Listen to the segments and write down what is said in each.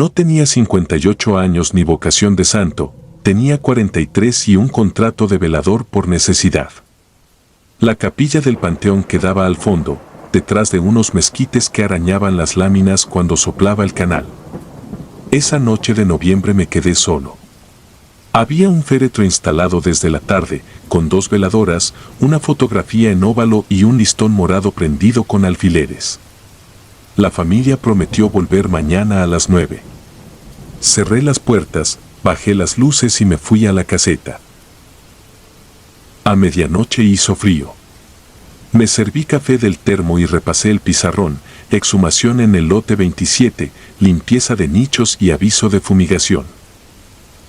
No tenía 58 años ni vocación de santo, tenía 43 y un contrato de velador por necesidad. La capilla del panteón quedaba al fondo, detrás de unos mezquites que arañaban las láminas cuando soplaba el canal. Esa noche de noviembre me quedé solo. Había un féretro instalado desde la tarde, con 2 veladoras, una fotografía en óvalo y un listón morado prendido con alfileres. La familia prometió volver mañana a las 9. Cerré las puertas, bajé las luces y me fui a la caseta. A medianoche hizo frío. Me serví café del termo y repasé el pizarrón, exhumación en el lote 27, limpieza de nichos y aviso de fumigación.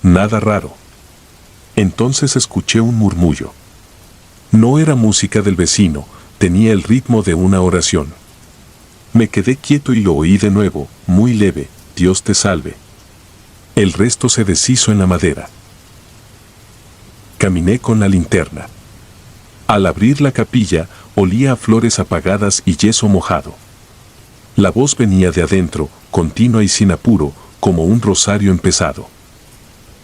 Nada raro. Entonces escuché un murmullo. No era música del vecino, tenía el ritmo de una oración. Me quedé quieto y lo oí de nuevo, muy leve, Dios te salve. El resto se deshizo en la madera. Caminé con la linterna. Al abrir la capilla, olía a flores apagadas y yeso mojado. La voz venía de adentro, continua y sin apuro, como un rosario empezado.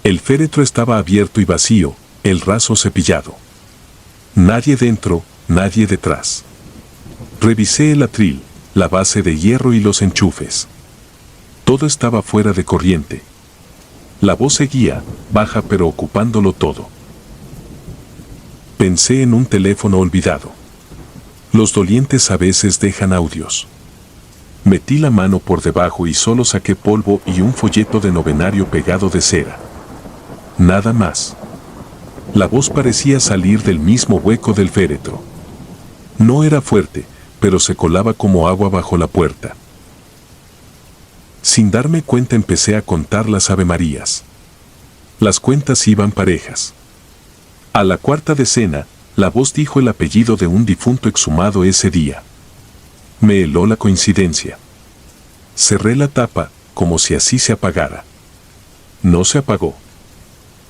El féretro estaba abierto y vacío, el raso cepillado. Nadie dentro, nadie detrás. Revisé el atril, la base de hierro y los enchufes. Todo estaba fuera de corriente. La voz seguía, baja pero ocupándolo todo. Pensé en un teléfono olvidado. Los dolientes a veces dejan audios. Metí la mano por debajo y solo saqué polvo y un folleto de novenario pegado de cera. Nada más. La voz parecía salir del mismo hueco del féretro. No era fuerte, pero se colaba como agua bajo la puerta. Sin darme cuenta empecé a contar las avemarías. Las cuentas iban parejas. A la 4ª decena, la voz dijo el apellido de un difunto exhumado ese día. Me heló la coincidencia. Cerré la tapa, como si así se apagara. No se apagó.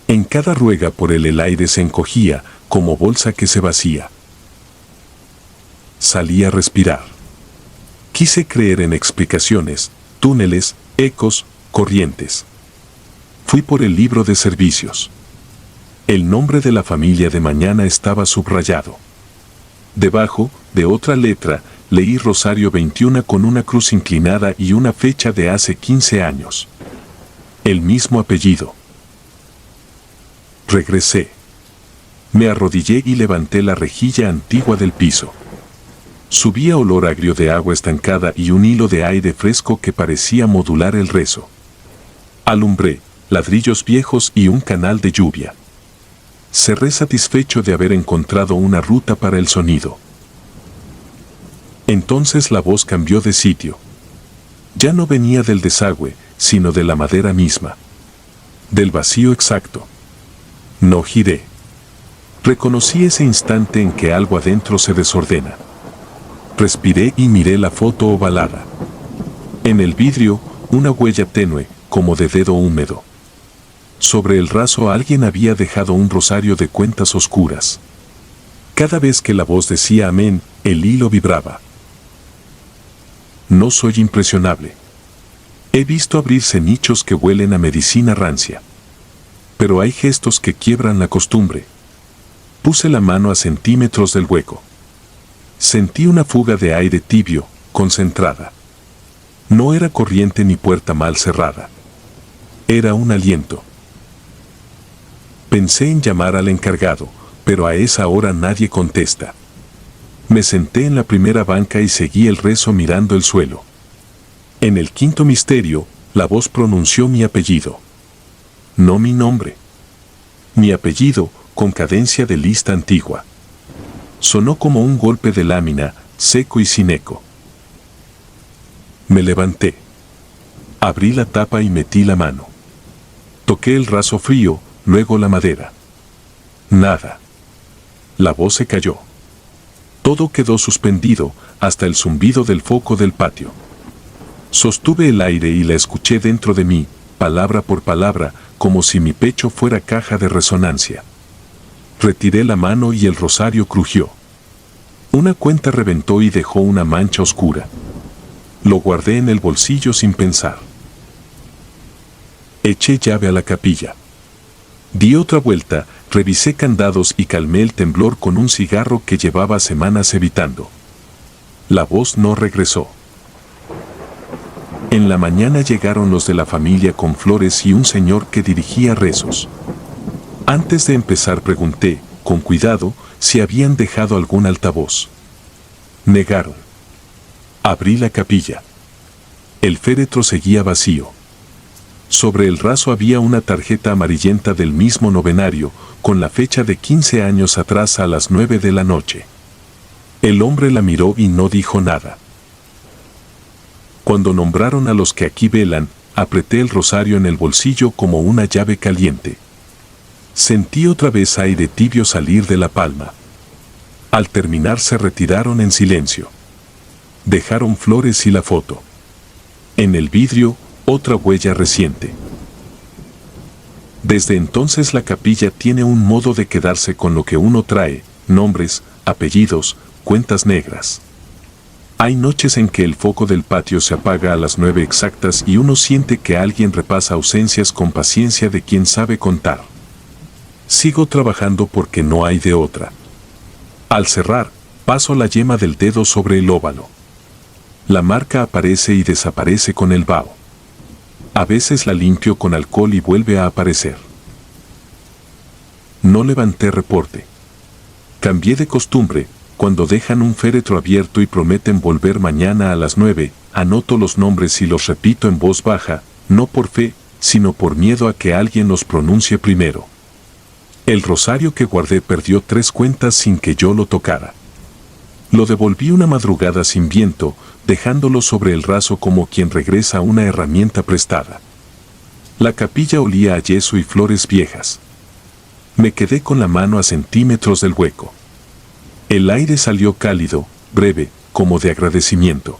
En cada ruega por él el aire se encogía, como bolsa que se vacía. Salí a respirar. Quise creer en explicaciones, túneles, ecos, corrientes. Fui por el libro de servicios. El nombre de la familia de mañana estaba subrayado. Debajo, de otra letra, leí Rosario 21 con una cruz inclinada y una fecha de hace 15 años. El mismo apellido. Regresé. Me arrodillé y levanté la rejilla antigua del piso. Subía olor agrio de agua estancada y un hilo de aire fresco que parecía modular el rezo. Alumbré, ladrillos viejos y un canal de lluvia. Cerré satisfecho de haber encontrado una ruta para el sonido. Entonces la voz cambió de sitio. Ya no venía del desagüe, sino de la madera misma. Del vacío exacto. No giré. Reconocí ese instante en que algo adentro se desordena. Respiré y miré la foto ovalada. En el vidrio, una huella tenue, como de dedo húmedo. Sobre el raso alguien había dejado un rosario de cuentas oscuras. Cada vez que la voz decía amén, el hilo vibraba. No soy impresionable. He visto abrirse nichos que huelen a medicina rancia. Pero hay gestos que quiebran la costumbre. Puse la mano a centímetros del hueco. Sentí una fuga de aire tibio, concentrada. No era corriente ni puerta mal cerrada. Era un aliento. Pensé en llamar al encargado, pero a esa hora nadie contesta. Me senté en la primera banca y seguí el rezo mirando el suelo. En el 5.º misterio, la voz pronunció mi apellido. No mi nombre. Mi apellido, con cadencia de lista antigua. Sonó como un golpe de lámina, seco y sin eco. Me levanté. Abrí la tapa y metí la mano. Toqué el raso frío, luego la madera. Nada. La voz se cayó. Todo quedó suspendido, hasta el zumbido del foco del patio. Sostuve el aire y la escuché dentro de mí, palabra por palabra, como si mi pecho fuera caja de resonancia. Retiré la mano y el rosario crujió. Una cuenta reventó y dejó una mancha oscura. Lo guardé en el bolsillo sin pensar. Eché llave a la capilla. Di otra vuelta, revisé candados y calmé el temblor con un cigarro que llevaba semanas evitando. La voz no regresó. En la mañana llegaron los de la familia con flores y un señor que dirigía rezos. Antes de empezar pregunté, con cuidado, si habían dejado algún altavoz. Negaron. Abrí la capilla. El féretro seguía vacío. Sobre el raso había una tarjeta amarillenta del mismo novenario, con la fecha de 15 años atrás a las 9 de la noche. El hombre la miró y no dijo nada. Cuando nombraron a los que aquí velan, apreté el rosario en el bolsillo como una llave caliente. Sentí otra vez aire tibio salir de la palma. Al terminar se retiraron en silencio. Dejaron flores y la foto. En el vidrio, otra huella reciente. Desde entonces la capilla tiene un modo de quedarse con lo que uno trae, nombres, apellidos, cuentas negras. Hay noches en que el foco del patio se apaga a las 9 exactas y uno siente que alguien repasa ausencias con paciencia de quien sabe contar. Sigo trabajando porque no hay de otra. Al cerrar, paso la yema del dedo sobre el óvalo. La marca aparece y desaparece con el vaho. A veces la limpio con alcohol y vuelve a aparecer. No levanté reporte. Cambié de costumbre. Cuando dejan un féretro abierto y prometen volver mañana a las 9, anoto los nombres y los repito en voz baja, no por fe, sino por miedo a que alguien los pronuncie primero. El rosario que guardé perdió 3 cuentas sin que yo lo tocara. Lo devolví una madrugada sin viento, dejándolo sobre el raso como quien regresa una herramienta prestada. La capilla olía a yeso y flores viejas. Me quedé con la mano a centímetros del hueco. El aire salió cálido, breve, como de agradecimiento.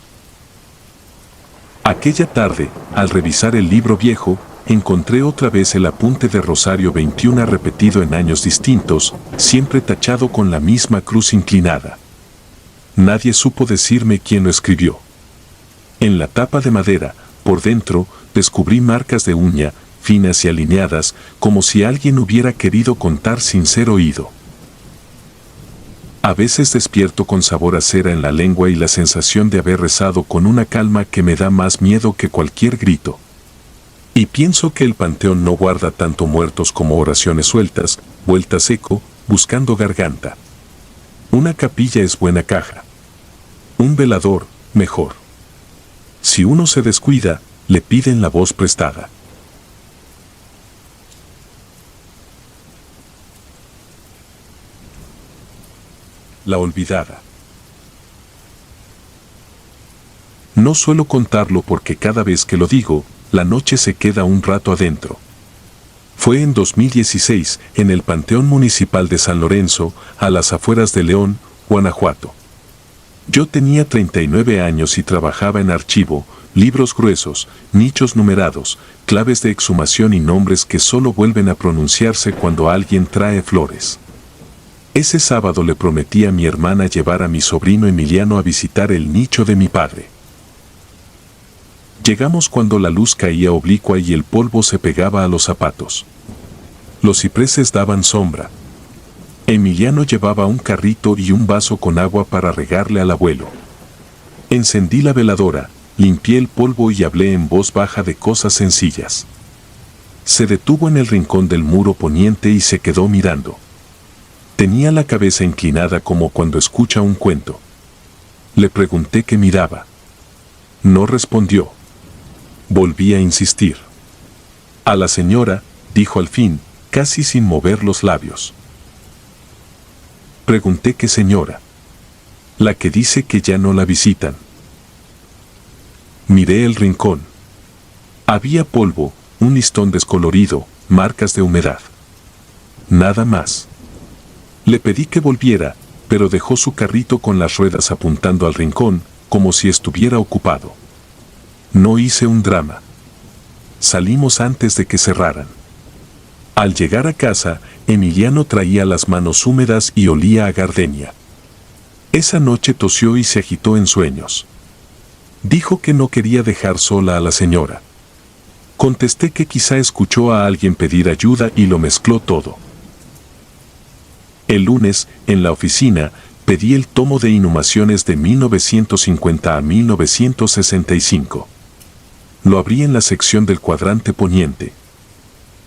Aquella tarde, al revisar el libro viejo, encontré otra vez el apunte de Rosario 21 repetido en años distintos, siempre tachado con la misma cruz inclinada. Nadie supo decirme quién lo escribió. En la tapa de madera, por dentro, descubrí marcas de uña, finas y alineadas, como si alguien hubiera querido contar sin ser oído. A veces despierto con sabor a cera en la lengua y la sensación de haber rezado con una calma que me da más miedo que cualquier grito. Y pienso que el panteón no guarda tanto muertos como oraciones sueltas, vuelta seco, buscando garganta. Una capilla es buena caja. Un velador, mejor. Si uno se descuida, le piden la voz prestada. La olvidada. No suelo contarlo porque cada vez que lo digo, la noche se queda un rato adentro. Fue en 2016, en el Panteón Municipal de San Lorenzo, a las afueras de León, Guanajuato. Yo tenía 39 años y trabajaba en archivo, libros gruesos, nichos numerados, claves de exhumación y nombres que solo vuelven a pronunciarse cuando alguien trae flores. Ese sábado le prometí a mi hermana llevar a mi sobrino Emiliano a visitar el nicho de mi padre. Llegamos cuando la luz caía oblicua y el polvo se pegaba a los zapatos. Los cipreses daban sombra. Emiliano llevaba un carrito y un vaso con agua para regarle al abuelo. Encendí la veladora, limpié el polvo y hablé en voz baja de cosas sencillas. Se detuvo en el rincón del muro poniente y se quedó mirando. Tenía la cabeza inclinada como cuando escucha un cuento. Le pregunté qué miraba. No respondió. Volví a insistir. A la señora, dijo al fin, casi sin mover los labios. Pregunté qué señora. La que dice que ya no la visitan. Miré el rincón. Había polvo, un listón descolorido, marcas de humedad. Nada más. Le pedí que volviera, pero dejó su carrito con las ruedas apuntando al rincón, como si estuviera ocupado. No hice un drama. Salimos antes de que cerraran. Al llegar a casa, Emiliano traía las manos húmedas y olía a gardenia. Esa noche tosió y se agitó en sueños. Dijo que no quería dejar sola a la señora. Contesté que quizá escuchó a alguien pedir ayuda y lo mezcló todo. El lunes, en la oficina, pedí el tomo de inhumaciones de 1950 a 1965. Lo abrí en la sección del cuadrante poniente.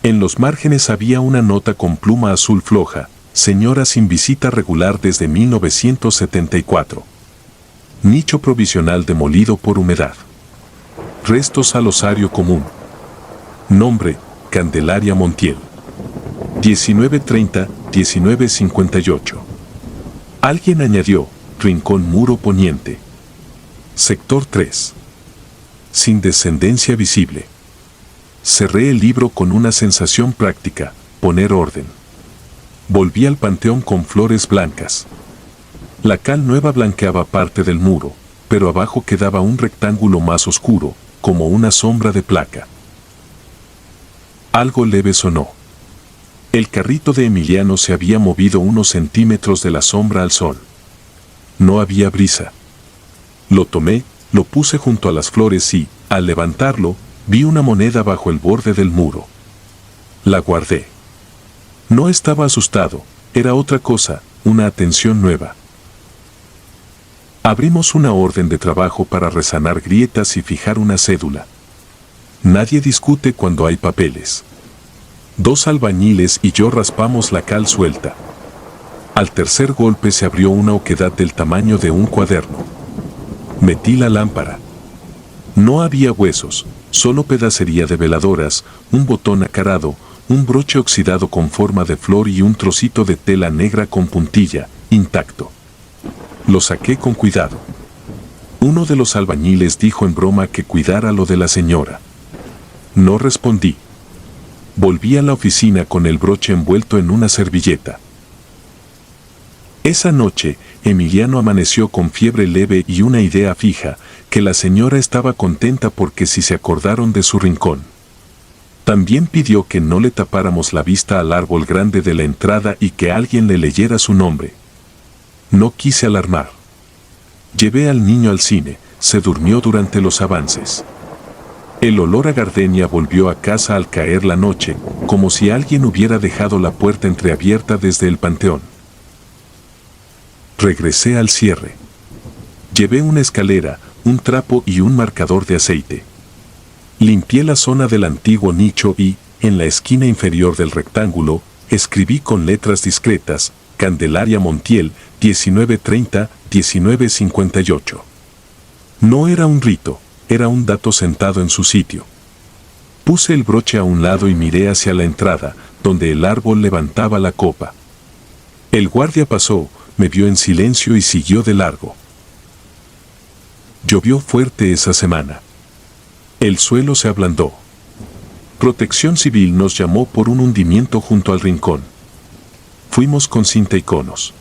En los márgenes había una nota con pluma azul floja: señora sin visita regular desde 1974. Nicho provisional demolido por humedad. Restos al osario común. Nombre: Candelaria Montiel. 1930-1958. Alguien añadió: Rincón Muro Poniente. Sector 3. Sin descendencia visible. Cerré el libro con una sensación práctica: poner orden. Volví al panteón con flores blancas. La cal nueva blanqueaba parte del muro, pero abajo quedaba un rectángulo más oscuro, como una sombra de placa. Algo leve sonó. El carrito de Emiliano se había movido unos centímetros de la sombra al sol. No había brisa. Lo tomé, lo puse junto a las flores y, al levantarlo, vi una moneda bajo el borde del muro. La guardé. No estaba asustado, era otra cosa, una atención nueva. Abrimos una orden de trabajo para resanar grietas y fijar una cédula. Nadie discute cuando hay papeles. 2 albañiles y yo raspamos la cal suelta. Al tercer golpe se abrió una oquedad del tamaño de un cuaderno. Metí la lámpara. No había huesos, solo pedacería de veladoras, un botón acarado, un broche oxidado con forma de flor y un trocito de tela negra con puntilla, intacto. Lo saqué con cuidado. Uno de los albañiles dijo en broma que cuidara lo de la señora. No respondí. Volví a la oficina con el broche envuelto en una servilleta. Esa noche, Emiliano amaneció con fiebre leve y una idea fija: que la señora estaba contenta porque si se acordaron de su rincón. También pidió que no le tapáramos la vista al árbol grande de la entrada y que alguien le leyera su nombre. No quise alarmar. Llevé al niño al cine, se durmió durante los avances. El olor a gardenia volvió a casa al caer la noche, como si alguien hubiera dejado la puerta entreabierta desde el panteón. Regresé al cierre. Llevé una escalera, un trapo y un marcador de aceite. Limpié la zona del antiguo nicho y, en la esquina inferior del rectángulo, escribí con letras discretas: Candelaria Montiel, 1930-1958. No era un rito, era un dato sentado en su sitio. Puse el broche a un lado y miré hacia la entrada, donde el árbol levantaba la copa. El guardia pasó, me vio en silencio y siguió de largo. Llovió fuerte esa semana. El suelo se ablandó. Protección Civil nos llamó por un hundimiento junto al rincón. Fuimos con cinta y conos.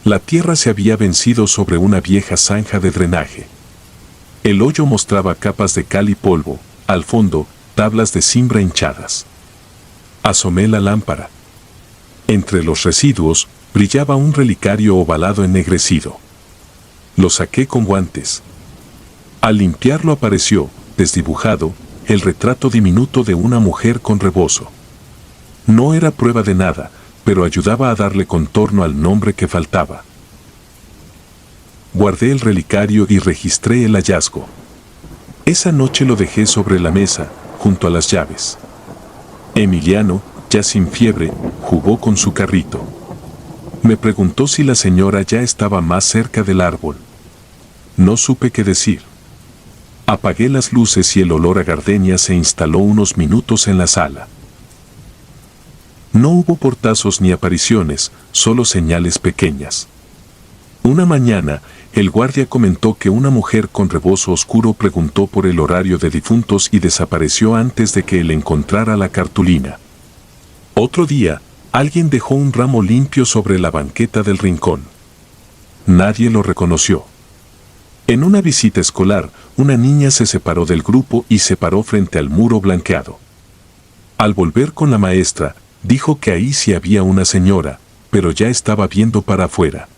La tierra se había vencido sobre una vieja zanja de drenaje. El hoyo mostraba capas de cal y polvo, al fondo, tablas de cimbra hinchadas. Asomé la lámpara. Entre los residuos, brillaba un relicario ovalado ennegrecido. Lo saqué con guantes. Al limpiarlo apareció, desdibujado, el retrato diminuto de una mujer con rebozo. No era prueba de nada, pero ayudaba a darle contorno al nombre que faltaba. Guardé el relicario y registré el hallazgo. Esa noche lo dejé sobre la mesa, junto a las llaves. Emiliano, ya sin fiebre, jugó con su carrito. Me preguntó si la señora ya estaba más cerca del árbol. No supe qué decir. Apagué las luces y el olor a gardenia se instaló unos minutos en la sala. No hubo portazos ni apariciones, solo señales pequeñas. Una mañana, el guardia comentó que una mujer con rebozo oscuro preguntó por el horario de difuntos y desapareció antes de que él encontrara la cartulina. Otro día, alguien dejó un ramo limpio sobre la banqueta del rincón. Nadie lo reconoció. En una visita escolar, una niña se separó del grupo y se paró frente al muro blanqueado. Al volver con la maestra, dijo que ahí sí había una señora, pero ya estaba viendo para afuera.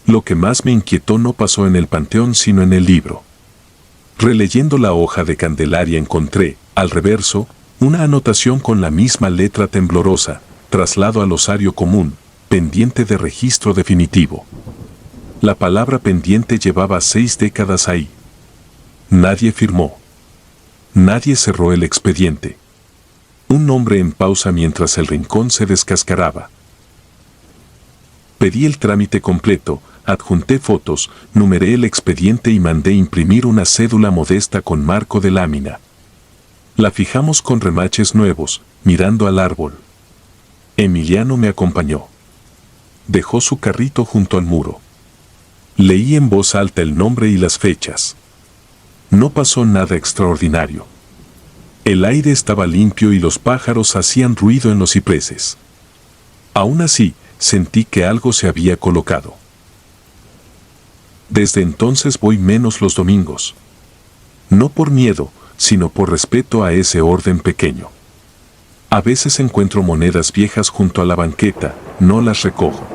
Lo que más me inquietó no pasó en el panteón sino en el libro. Releyendo la hoja de Candelaria encontré, al reverso, una anotación con la misma letra temblorosa, traslado al osario común, pendiente de registro definitivo. La palabra pendiente llevaba 6 décadas ahí. Nadie firmó. Nadie cerró el expediente. Un nombre en pausa mientras el rincón se descascaraba. Pedí el trámite completo, adjunté fotos, numeré el expediente y mandé imprimir una cédula modesta con marco de lámina. La fijamos con remaches nuevos, mirando al árbol. Emiliano me acompañó. Dejó su carrito junto al muro. Leí en voz alta el nombre y las fechas. No pasó nada extraordinario. El aire estaba limpio y los pájaros hacían ruido en los cipreses. Aún así, sentí que algo se había colocado. Desde entonces voy menos los domingos. No por miedo, sino por respeto a ese orden pequeño. A veces encuentro monedas viejas junto a la banqueta, no las recojo.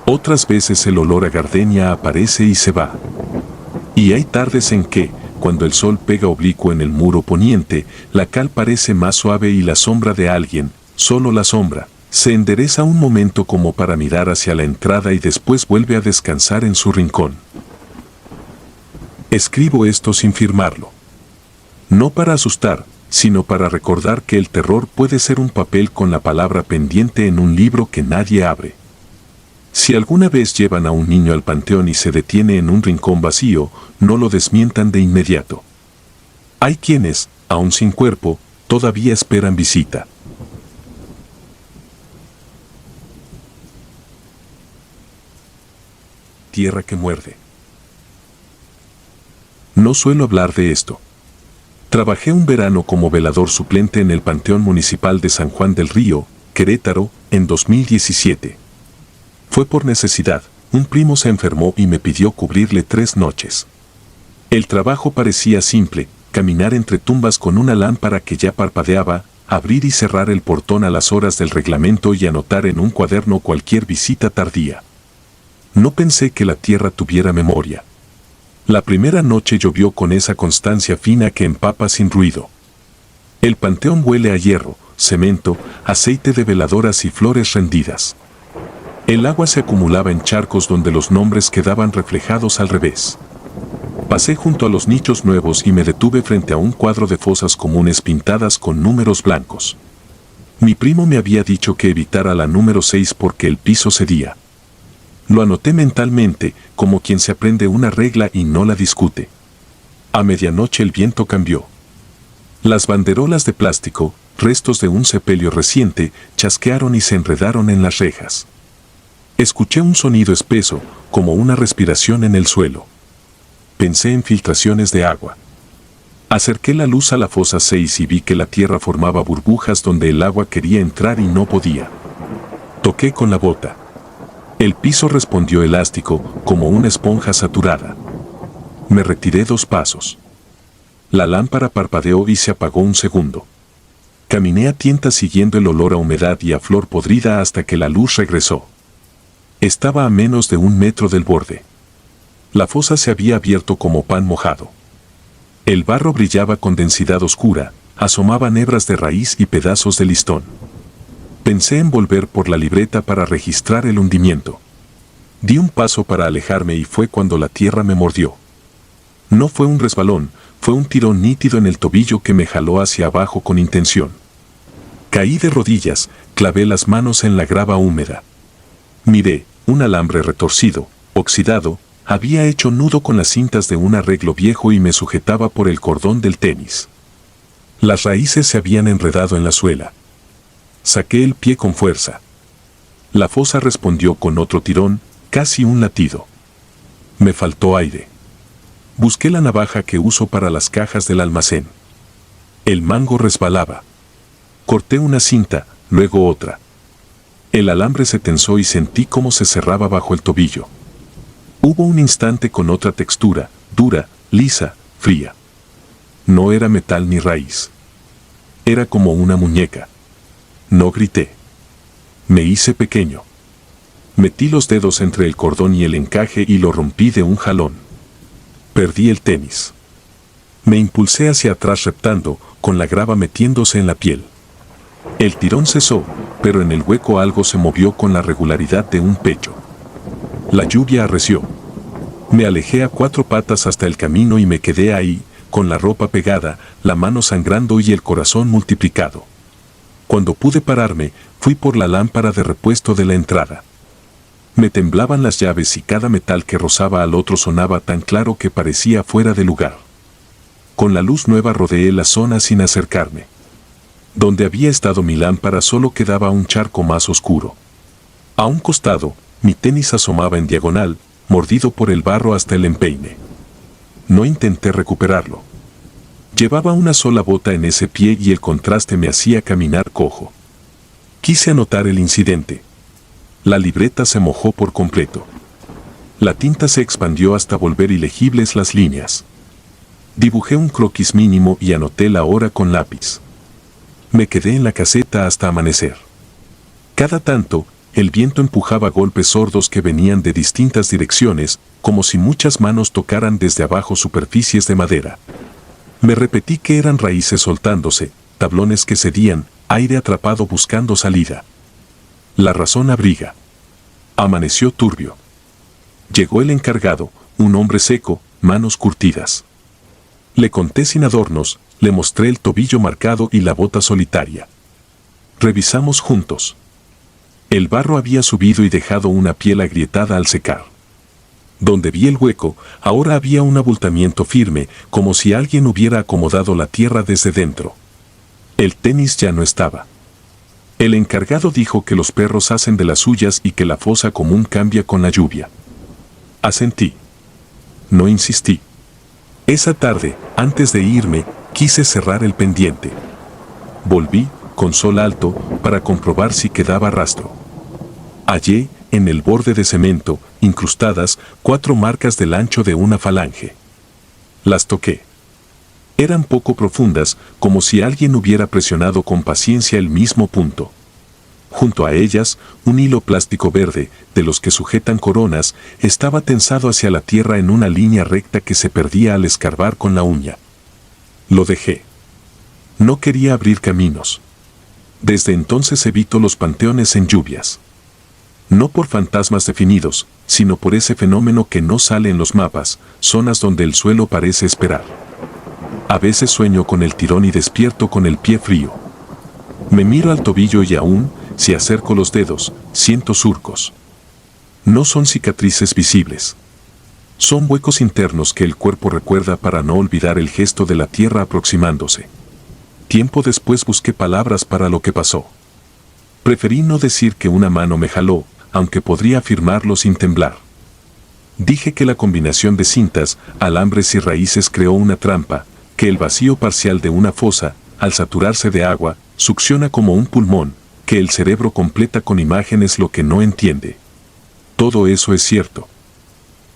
Otras veces el olor a gardenia aparece y se va. Y hay tardes en que, cuando el sol pega oblicuo en el muro poniente, la cal parece más suave y la sombra de alguien, solo la sombra, se endereza un momento como para mirar hacia la entrada y después vuelve a descansar en su rincón. Escribo esto sin firmarlo. No para asustar, sino para recordar que el terror puede ser un papel con la palabra pendiente en un libro que nadie abre. Si alguna vez llevan a un niño al panteón y se detiene en un rincón vacío, no lo desmientan de inmediato. Hay quienes, aún sin cuerpo, todavía esperan visita. Tierra que muerde. No suelo hablar de esto. Trabajé un verano como velador suplente en el Panteón Municipal de San Juan del Río, Querétaro, en 2017. Fue por necesidad, un primo se enfermó y me pidió cubrirle 3 noches. El trabajo parecía simple, caminar entre tumbas con una lámpara que ya parpadeaba, abrir y cerrar el portón a las horas del reglamento y anotar en un cuaderno cualquier visita tardía. No pensé que la tierra tuviera memoria. La primera noche llovió con esa constancia fina que empapa sin ruido. El panteón huele a hierro, cemento, aceite de veladoras y flores rendidas. El agua se acumulaba en charcos donde los nombres quedaban reflejados al revés. Pasé junto a los nichos nuevos y me detuve frente a un cuadro de fosas comunes pintadas con números blancos. Mi primo me había dicho que evitara la número 6 porque el piso cedía. Lo anoté mentalmente, como quien se aprende una regla y no la discute. A medianoche el viento cambió. Las banderolas de plástico, restos de un sepelio reciente, chasquearon y se enredaron en las rejas. Escuché un sonido espeso, como una respiración en el suelo. Pensé en filtraciones de agua. Acerqué la luz a la fosa 6 y vi que la tierra formaba burbujas donde el agua quería entrar y no podía. Toqué con la bota. El piso respondió elástico, como una esponja saturada. Me retiré 2 pasos. La lámpara parpadeó y se apagó un segundo. Caminé a tientas siguiendo el olor a humedad y a flor podrida hasta que la luz regresó. Estaba a menos de 1 metro del borde. La fosa se había abierto como pan mojado. El barro brillaba con densidad oscura, asomaban hebras de raíz y pedazos de listón. Pensé en volver por la libreta para registrar el hundimiento. Di un paso para alejarme y fue cuando la tierra me mordió. No fue un resbalón, fue un tirón nítido en el tobillo que me jaló hacia abajo con intención. Caí de rodillas, clavé las manos en la grava húmeda. Miré, un alambre retorcido, oxidado, había hecho nudo con las cintas de un arreglo viejo y me sujetaba por el cordón del tenis. Las raíces se habían enredado en la suela. Saqué el pie con fuerza. La fosa respondió con otro tirón, casi un latido. Me faltó aire. Busqué la navaja que uso para las cajas del almacén. El mango resbalaba. Corté una cinta, luego otra. El alambre se tensó y sentí cómo se cerraba bajo el tobillo. Hubo un instante con otra textura, dura, lisa, fría. No era metal ni raíz. Era como una muñeca. No grité. Me hice pequeño. Metí los dedos entre el cordón y el encaje y lo rompí de un jalón. Perdí el tenis. Me impulsé hacia atrás reptando, con la grava metiéndose en la piel. El tirón cesó, pero en el hueco algo se movió con la regularidad de un pecho. La lluvia arreció. Me alejé a 4 patas hasta el camino y me quedé ahí, con la ropa pegada, la mano sangrando y el corazón multiplicado. Cuando pude pararme, fui por la lámpara de repuesto de la entrada. Me temblaban las llaves y cada metal que rozaba al otro sonaba tan claro que parecía fuera de lugar. Con la luz nueva rodeé la zona sin acercarme. Donde había estado mi lámpara solo quedaba un charco más oscuro. A un costado, mi tenis asomaba en diagonal, mordido por el barro hasta el empeine. No intenté recuperarlo. Llevaba una sola bota en ese pie y el contraste me hacía caminar cojo. Quise anotar el incidente. La libreta se mojó por completo. La tinta se expandió hasta volver ilegibles las líneas. Dibujé un croquis mínimo y anoté la hora con lápiz. Me quedé en la caseta hasta amanecer. Cada tanto, el viento empujaba golpes sordos que venían de distintas direcciones, como si muchas manos tocaran desde abajo superficies de madera. Me repetí que eran raíces soltándose, tablones que cedían, aire atrapado buscando salida. La razón abriga. Amaneció turbio. Llegó el encargado, un hombre seco, manos curtidas. Le conté sin adornos, le mostré el tobillo marcado y la bota solitaria. Revisamos juntos. El barro había subido y dejado una piel agrietada al secar. Donde vi el hueco, ahora había un abultamiento firme, como si alguien hubiera acomodado la tierra desde dentro. El tenis ya no estaba. El encargado dijo que los perros hacen de las suyas y que la fosa común cambia con la lluvia. Asentí. No insistí. Esa tarde, antes de irme, quise cerrar el pendiente. Volví, con sol alto, para comprobar si quedaba rastro. Hallé, en el borde de cemento, incrustadas, 4 marcas del ancho de una falange. Las toqué. Eran poco profundas, como si alguien hubiera presionado con paciencia el mismo punto. Junto a ellas, un hilo plástico verde, de los que sujetan coronas, estaba tensado hacia la tierra en una línea recta que se perdía al escarbar con la uña. Lo dejé. No quería abrir caminos. Desde entonces evito los panteones en lluvias. No por fantasmas definidos, sino por ese fenómeno que no sale en los mapas, zonas donde el suelo parece esperar. A veces sueño con el tirón y despierto con el pie frío. Me miro al tobillo y aún, si acerco los dedos, siento surcos. No son cicatrices visibles. Son huecos internos que el cuerpo recuerda para no olvidar el gesto de la tierra aproximándose. Tiempo después busqué palabras para lo que pasó. Preferí no decir que una mano me jaló, aunque podría afirmarlo sin temblar. Dije que la combinación de cintas, alambres y raíces creó una trampa, que el vacío parcial de una fosa, al saturarse de agua, succiona como un pulmón, que el cerebro completa con imágenes lo que no entiende. Todo eso es cierto.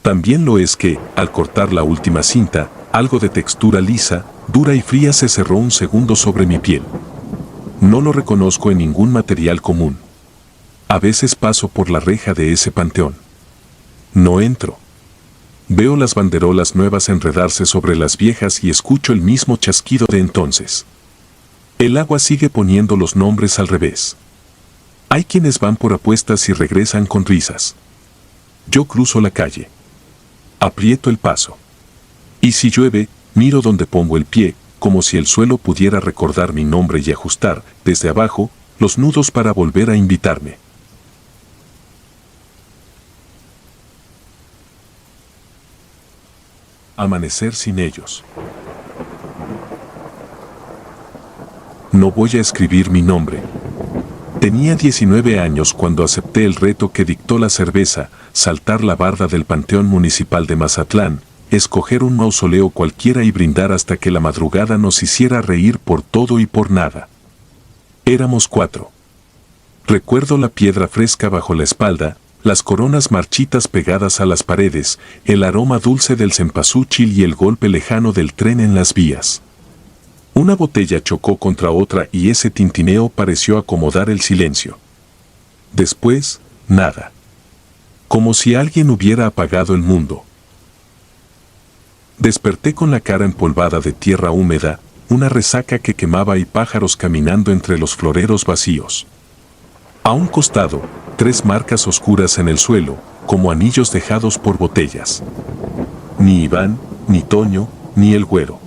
También lo es que, al cortar la última cinta, algo de textura lisa, dura y fría se cerró un segundo sobre mi piel. No lo reconozco en ningún material común. A veces paso por la reja de ese panteón. No entro. Veo las banderolas nuevas enredarse sobre las viejas y escucho el mismo chasquido de entonces. El agua sigue poniendo los nombres al revés. Hay quienes van por apuestas y regresan con risas. Yo cruzo la calle. Aprieto el paso. Y si llueve, miro donde pongo el pie, como si el suelo pudiera recordar mi nombre y ajustar, desde abajo, los nudos para volver a invitarme. Amanecer sin ellos. No voy a escribir mi nombre. Tenía 19 años cuando acepté el reto que dictó la cerveza, saltar la barda del Panteón Municipal de Mazatlán, escoger un mausoleo cualquiera y brindar hasta que la madrugada nos hiciera reír por todo y por nada. Éramos 4. Recuerdo la piedra fresca bajo la espalda, las coronas marchitas pegadas a las paredes, el aroma dulce del cempasúchil y el golpe lejano del tren en las vías. Una botella chocó contra otra y ese tintineo pareció acomodar el silencio. Después, nada. Como si alguien hubiera apagado el mundo. Desperté con la cara empolvada de tierra húmeda, una resaca que quemaba y pájaros caminando entre los floreros vacíos. A un costado, 3 marcas oscuras en el suelo, como anillos dejados por botellas. Ni Iván, ni Toño, ni el güero.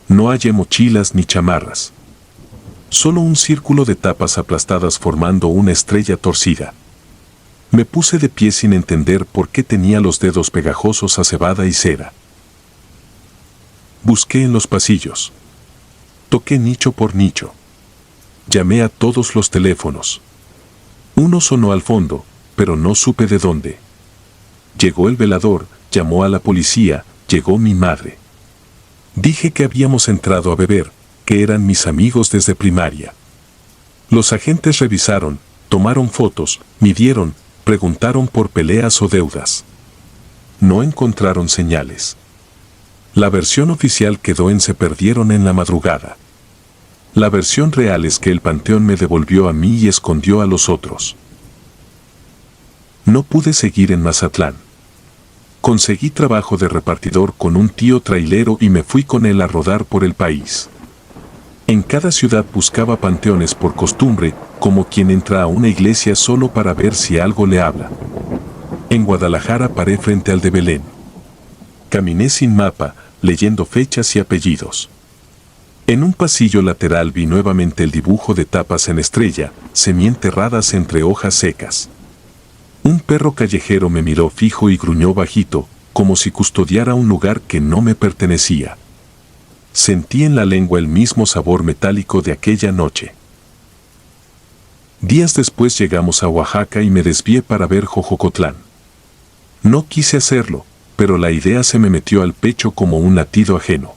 No hallé mochilas ni chamarras. Solo un círculo de tapas aplastadas formando una estrella torcida. Me puse de pie sin entender por qué tenía los dedos pegajosos a cebada y cera. Busqué en los pasillos. Toqué nicho por nicho. Llamé a todos los teléfonos. Uno sonó al fondo, pero no supe de dónde. Llegó el velador, llamó a la policía, llegó mi madre. Dije que habíamos entrado a beber, que eran mis amigos desde primaria. Los agentes revisaron, tomaron fotos, midieron, preguntaron por peleas o deudas. No encontraron señales. La versión oficial quedó en se perdieron en la madrugada. La versión real es que el panteón me devolvió a mí y escondió a los otros. No pude seguir en Mazatlán. Conseguí trabajo de repartidor con un tío trailero y me fui con él a rodar por el país. En cada ciudad buscaba panteones por costumbre, como quien entra a una iglesia solo para ver si algo le habla. En Guadalajara paré frente al de Belén. Caminé sin mapa, leyendo fechas y apellidos. En un pasillo lateral vi nuevamente el dibujo de tapas en estrella, semienterradas entre hojas secas. Un perro callejero me miró fijo y gruñó bajito, como si custodiara un lugar que no me pertenecía. Sentí en la lengua el mismo sabor metálico de aquella noche. Días después llegamos a Oaxaca y me desvié para ver Jojocotlán. No quise hacerlo, pero la idea se me metió al pecho como un latido ajeno.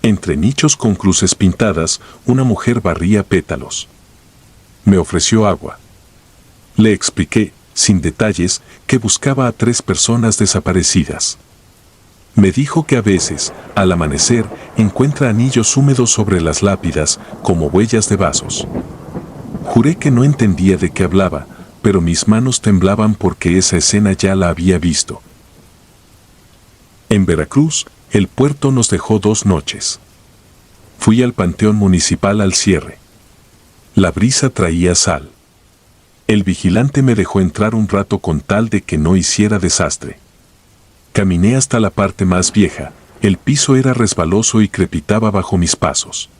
Entre nichos con cruces pintadas, una mujer barría pétalos. Me ofreció agua. Le expliqué, sin detalles, que buscaba a 3 personas desaparecidas. Me dijo que a veces, al amanecer, encuentra anillos húmedos sobre las lápidas, como huellas de vasos. Juré que no entendía de qué hablaba, pero mis manos temblaban porque esa escena ya la había visto. En Veracruz, el puerto nos dejó 2 noches. Fui al panteón municipal al cierre. La brisa traía sal. El vigilante me dejó entrar un rato con tal de que no hiciera desastre. Caminé hasta la parte más vieja, el piso era resbaloso y crepitaba bajo mis pasos.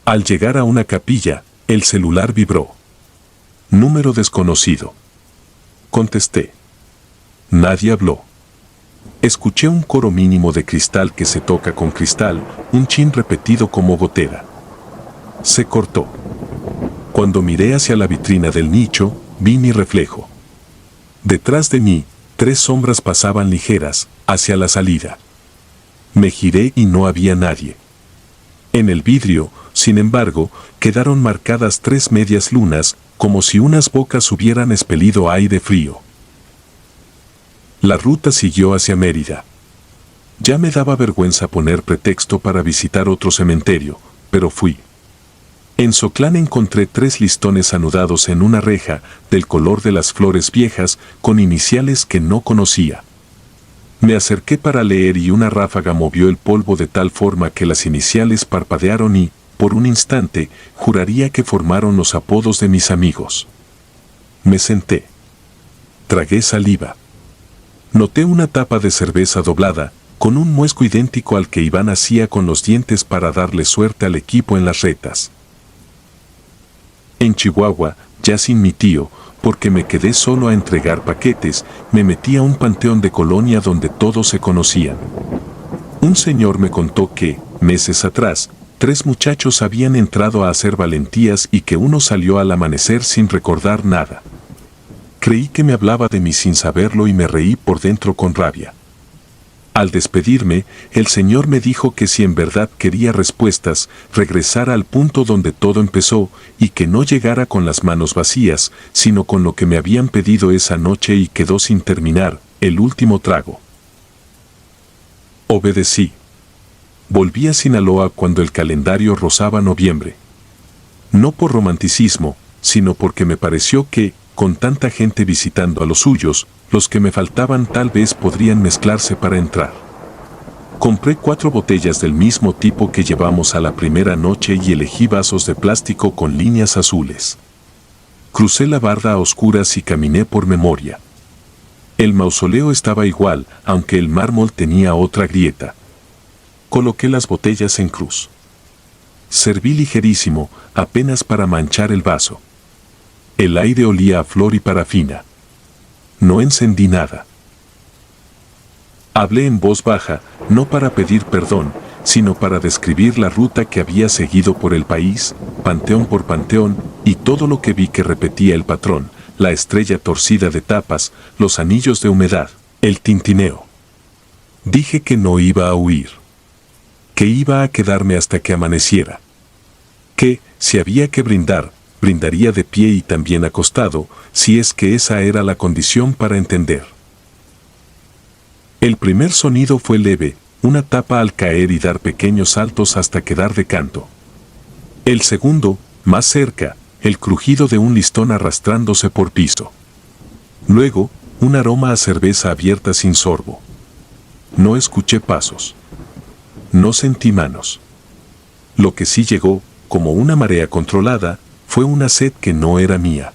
Al llegar a una capilla, el celular vibró. Número desconocido. Contesté. Nadie habló. Escuché un coro mínimo de cristal que se toca con cristal, un chin repetido como gotera. Se cortó. Cuando miré hacia la vitrina del nicho, vi mi reflejo. Detrás de mí, 3 sombras pasaban ligeras, hacia la salida. Me giré y no había nadie. En el vidrio, sin embargo, quedaron marcadas 3 medias lunas, como si unas bocas hubieran expelido aire frío. La ruta siguió hacia Mérida. Ya me daba vergüenza poner pretexto para visitar otro cementerio, pero fui. En Soclán encontré 3 listones anudados en una reja, del color de las flores viejas, con iniciales que no conocía. Me acerqué para leer y una ráfaga movió el polvo de tal forma que las iniciales parpadearon y, por un instante, juraría que formaron los apodos de mis amigos. Me senté. Tragué saliva. Noté una tapa de cerveza doblada, con un muesco idéntico al que Iván hacía con los dientes para darle suerte al equipo en las retas. En Chihuahua, ya sin mi tío, porque me quedé solo a entregar paquetes, me metí a un panteón de colonia donde todos se conocían. Un señor me contó que, meses atrás, 3 muchachos habían entrado a hacer valentías y que uno salió al amanecer sin recordar nada. Creí que me hablaba de mí sin saberlo y me reí por dentro con rabia. Al despedirme, el Señor me dijo que si en verdad quería respuestas, regresara al punto donde todo empezó y que no llegara con las manos vacías, sino con lo que me habían pedido esa noche y quedó sin terminar, el último trago. Obedecí. Volví a Sinaloa cuando el calendario rozaba noviembre. No por romanticismo, sino porque me pareció que, con tanta gente visitando a los suyos, los que me faltaban tal vez podrían mezclarse para entrar. Compré 4 botellas del mismo tipo que llevamos a la primera noche y elegí vasos de plástico con líneas azules. Crucé la barda a oscuras y caminé por memoria. El mausoleo estaba igual, aunque el mármol tenía otra grieta. Coloqué las botellas en cruz. Serví ligerísimo, apenas para manchar el vaso. El aire olía a flor y parafina. No encendí nada. Hablé en voz baja, no para pedir perdón, sino para describir la ruta que había seguido por el país, panteón por panteón, y todo lo que vi que repetía el patrón, la estrella torcida de tapas, los anillos de humedad, el tintineo. Dije que no iba a huir. Que iba a quedarme hasta que amaneciera. Que, si había que brindar, brindaría de pie y también acostado, si es que esa era la condición para entender. El primer sonido fue leve, una tapa al caer y dar pequeños saltos hasta quedar de canto. El segundo, más cerca, el crujido de un listón arrastrándose por piso. Luego, un aroma a cerveza abierta sin sorbo. No escuché pasos. No sentí manos. Lo que sí llegó, como una marea controlada, fue una sed que no era mía.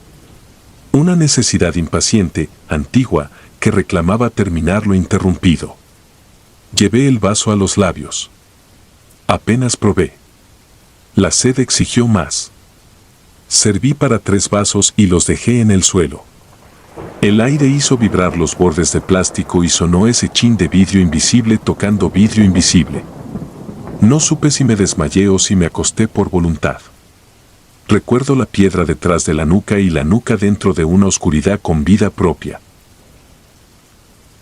Una necesidad impaciente, antigua, que reclamaba terminar lo interrumpido. Llevé el vaso a los labios. Apenas probé. La sed exigió más. Serví para 3 vasos y los dejé en el suelo. El aire hizo vibrar los bordes de plástico y sonó ese chin de vidrio invisible tocando vidrio invisible. No supe si me desmayé o si me acosté por voluntad. Recuerdo la piedra detrás de la nuca y la nuca dentro de una oscuridad con vida propia.